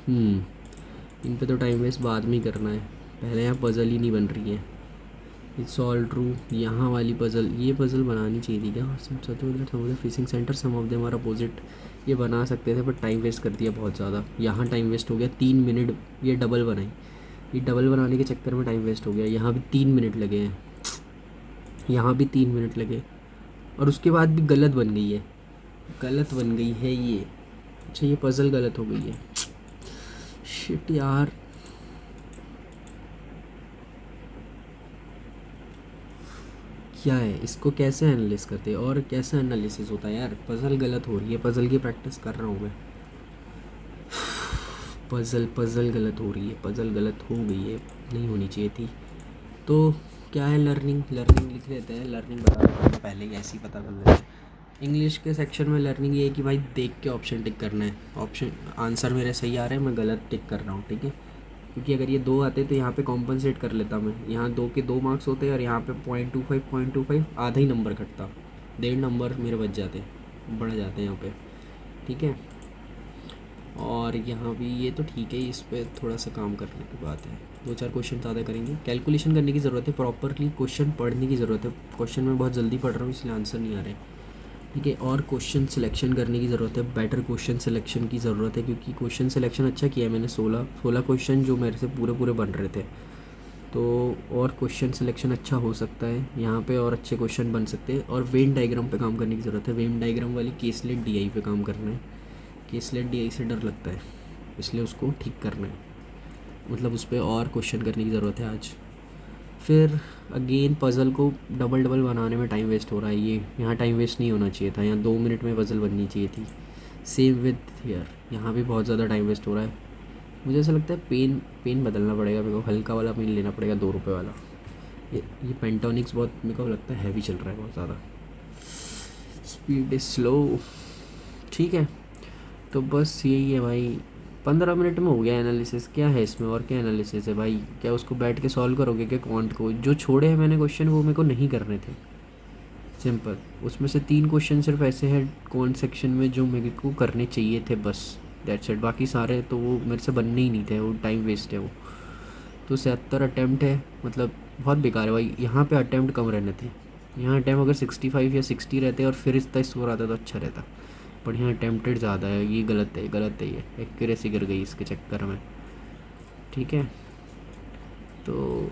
इन पे तो टाइम वेस्ट बाद में ही करना है, पहले यहाँ पज़ल ही नहीं बन रही है। इट्स ऑल ट्रू, यहाँ वाली पज़ल, ये पज़ल बनानी चाहिए थी क्या, सब fishing centre some of them are opposite, ये बना सकते थे, पर टाइम वेस्ट कर दिया बहुत ज़्यादा। यहाँ टाइम वेस्ट हो गया 3 मिनट, ये डबल बनाई, ये डबल बनाने के चक्कर में टाइम वेस्ट हो गया। यहाँ भी 3 मिनट लगे हैं, यहाँ भी 3 मिनट लगे, और उसके बाद भी गलत बन गई है, गलत बन गई है ये। अच्छा, ये पज़ल गलत हो गई है, शिट यार। क्या है, इसको कैसे एनालिस करते हैं, और कैसे एनालिसिस होता है यार। पज़ल गलत हो रही है, पज़ल की प्रैक्टिस कर रहा हूँ मैं। पज़ल गलत हो रही है, पज़ल गलत हो गई है, नहीं होनी चाहिए थी। तो क्या है, लर्निंग लिख लेते हैं, लर्निंग बता देते हैं पहले ही, ऐसे ही पता कर लेते हैं। इंग्लिश के सेक्शन में लर्निंग ये है कि भाई देख के ऑप्शन टिक करना है, ऑप्शन आंसर मेरे सही आ रहे हैं, मैं गलत टिक कर रहा हूँ, ठीक है, क्योंकि अगर ये 2 आते तो यहाँ पे कॉम्पनसेट कर लेता मैं, यहाँ 2 के 2 मार्क्स होते और यहाँ पे 0.25 आधा ही नंबर कटता, 1.5 नंबर मेरे बच जाते, बढ़ जाते हैं यहाँ पे, ठीक है। और यहाँ भी ये तो ठीक है, इस पर थोड़ा सा काम करने की बात है, 2-4 क्वेश्चन ज़्यादा करेंगे। कैलकुलेशन करने की ज़रूरत है, प्रॉपरली क्वेश्चन पढ़ने की ज़रूरत है, क्वेश्चन मैं बहुत जल्दी पढ़ रहा हूँ इसलिए आंसर नहीं आ रहे, ठीक है। और क्वेश्चन सिलेक्शन करने की ज़रूरत है, बेटर क्वेश्चन सिलेक्शन की ज़रूरत है, क्योंकि क्वेश्चन सिलेक्शन अच्छा किया है मैंने, 16 क्वेश्चन जो मेरे से पूरे बन रहे थे, तो और क्वेश्चन सिलेक्शन अच्छा हो सकता है यहाँ पे, और अच्छे क्वेश्चन बन सकते हैं। और वेन डायग्राम पे काम करने की ज़रूरत है, वेन डायग्राम वाली केसलेट डीआई पे काम करना है, केसलेट डीआई से डर लगता है, इसलिए उसको ठीक करना है, मतलब उस पर और क्वेश्चन करने की ज़रूरत है आज। फिर अगेन पज़ल को डबल डबल बनाने में टाइम वेस्ट हो रहा है। ये यहाँ टाइम वेस्ट नहीं होना चाहिए था, यहाँ 2 मिनट में पज़ल बननी चाहिए थी। सेम विद हियर, यहाँ भी बहुत ज़्यादा टाइम वेस्ट हो रहा है। मुझे ऐसा लगता है पेन पेन बदलना पड़ेगा मेरे को, हल्का वाला पेन लेना पड़ेगा 2 रुपये वाला। ये पेंटोनिक्स बहुत मेरे को लगता है हैवी चल रहा है बहुत ज़्यादा, स्पीड इज स्लो। ठीक है, तो बस यही है भाई, 15 मिनट में हो गया एनालिसिस। क्या है इसमें और क्या एनालिसिस है भाई? क्या उसको बैठ के सॉल्व करोगे क्या क्वांट को? जो छोड़े हैं मैंने क्वेश्चन वो मेरे को नहीं करने थे, सिंपल। उसमें से 3 क्वेश्चन सिर्फ ऐसे हैं क्वांट सेक्शन में जो मेरे को करने चाहिए थे बस, दैट्स इट। बाकी सारे तो वो मेरे से बनने ही नहीं थे, वो टाइम वेस्ट है वो। तो 77 अटैम्प्ट है, मतलब बहुत बेकार है भाई। यहाँ पे अटैम्प्ट कम रहने थे, यहाँ अटैम्प्ट अगर 65 या 60 रहते और फिर इतना स्कोर आता तो अच्छा रहता, पर यहाँ अटैम्प्टेड ज़्यादा है। ये गलत है, गलत है, ये एक्यूरेसी गिर गई इसके चक्कर में। ठीक है, तो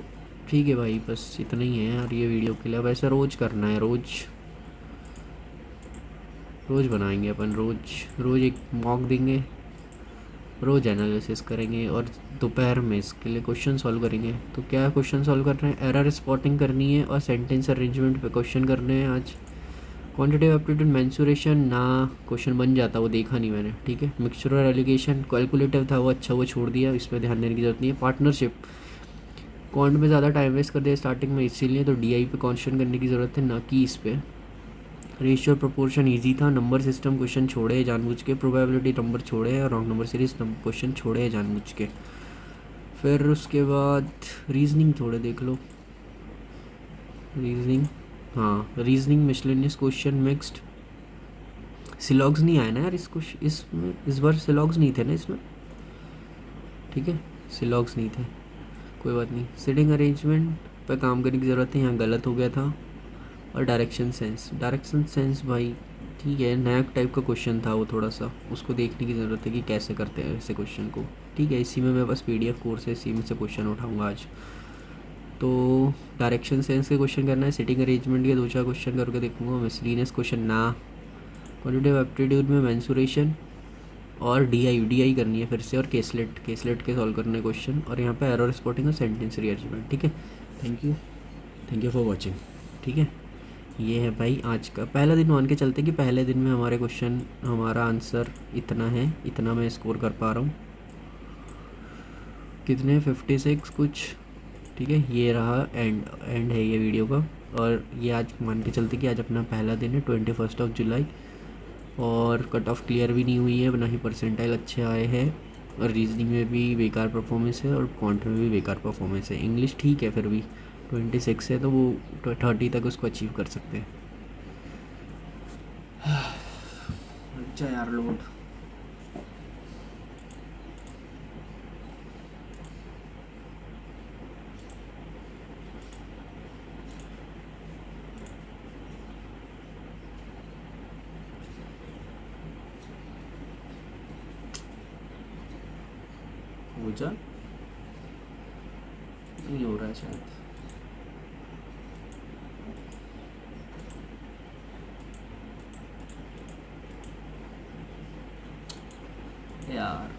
ठीक है भाई, बस इतना ही है यार ये वीडियो के लिए। अब ऐसा रोज़ करना है, रोज़ रोज़ बनाएंगे अपन, रोज़ रोज़ एक मॉक देंगे, रोज़ एनालिसिस करेंगे और दोपहर में इसके लिए क्वेश्चन सॉल्व करेंगे। तो क्या क्वेश्चन सॉल्व कर रहे हैं? एरर स्पॉटिंग करनी है और सेंटेंस अरेंजमेंट पे क्वेश्चन करने हैं आज। क्वांटिटेटिव एप्टीट्यूड मेंसुरेशन ना क्वेश्चन बन जाता, वो देखा नहीं मैंने। ठीक है, मिक्सचर और एलिगेशन कैलकुलेटिव था वो, अच्छा वो छोड़ दिया, इस पर ध्यान देने की जरूरत नहीं है। पार्टनरशिप, क्वांट में ज़्यादा टाइम वेस्ट कर दिया स्टार्टिंग में, इसीलिए तो डीआई पे कॉन्शन करने की ज़रूरत है, ना कि इस पर। रेशियो प्रोपोर्शन इजी था। नंबर सिस्टम क्वेश्चन छोड़े हैं जानबूझ के, प्रोबेबिलिटी नंबर छोड़े हैं और रॉन्ग नंबर सीरीज क्वेश्चन छोड़े हैं जानबूझ के। फिर उसके बाद रीजनिंग थोड़े देख लो, रीजनिंग, हाँ रीजनिंग मिसलेनियस क्वेश्चन मिक्स्ड। सिलॉग्स नहीं आए ना यार इसमें इस बार सिलॉग्स नहीं थे ना इसमें। ठीक है, सिलॉग्स नहीं थे, कोई बात नहीं। सिटिंग अरेंजमेंट पे काम करने की ज़रूरत है, यहाँ गलत हो गया था। और डायरेक्शन सेंस भाई ठीक है, नया टाइप का क्वेश्चन था वो, थोड़ा सा उसको देखने की ज़रूरत है कि कैसे करते हैं ऐसे क्वेश्चन को। ठीक है, इसी में मेरे पास पीडीएफ कोर्स है, इसी में से क्वेश्चन उठाऊंगा आज। तो डायरेक्शन सेंस के क्वेश्चन करना है, सिटिंग अरेंजमेंट के 2-4 क्वेश्चन करके देखूंगा, मिसलिनियस क्वेश्चन ना। क्वांटिटेटिव एप्टीट्यूड में मेंसुरेशन और डीआई करनी है फिर से, और केसलेट के सॉल्व करने क्वेश्चन, और यहाँ पे एरर स्पॉटिंग और सेंटेंस रीअरेंजमेंट। ठीक है, थैंक यू फॉर वॉचिंग। ठीक है, ये है भाई आज का पहला दिन। मान के चलते कि पहले दिन में हमारे क्वेश्चन, हमारा आंसर इतना है, इतना मैं स्कोर कर पा रहा हूँ। कितने 56 कुछ। ठीक है, ये रहा एंड है ये वीडियो का। और ये आज मान के चलते कि आज अपना पहला दिन है, 21 जुलाई, और कट ऑफ क्लियर भी नहीं हुई है, ना ही परसेंटाइल अच्छे आए हैं। और रीजनिंग में भी बेकार परफॉर्मेंस है और क्वांट में भी बेकार परफॉर्मेंस है। इंग्लिश ठीक है, फिर भी 26 है तो वो 30 तक उसको अचीव कर सकते हैं। अच्छा यार, लोड हो जा नहीं हो रहा है शायद। यार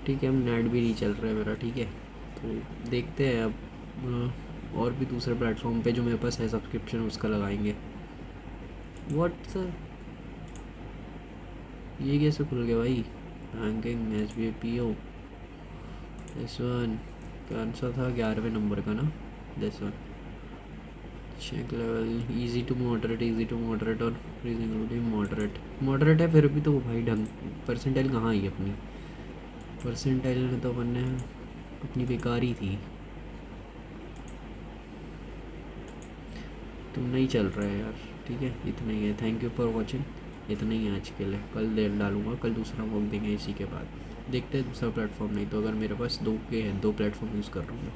ठीक है, हम नेट भी नहीं चल रहा है मेरा। ठीक है, तो देखते हैं अब और भी दूसरे प्लेटफॉर्म पे जो मेरे पास है सब्सक्रिप्शन, उसका लगाएंगे। व्हाट ये कैसे खुल गया भाई? Banking SBI PO, this one कौन सा था? 11वें नंबर का ना, this one. Check level easy to moderate और रीजनेबली मॉडरेट है फिर भी तो भाई ढंग। परसेंटाइल कहाँ आई अपनी? परसेंटाइल में तो अपन ने अपनी बेकारी थी। तुम नहीं चल रहा है यार। ठीक है, इतना ही है। थैंक यू फॉर वॉचिंग, इतना ही है आज के लिए। कल देर डालूंगा, कल दूसरा वॉक देंगे इसी के बाद। देखते हैं दूसरा प्लेटफॉर्म, नहीं तो अगर मेरे पास 2 के हैं, 2 प्लेटफॉर्म यूज़ कर रहा हूँ।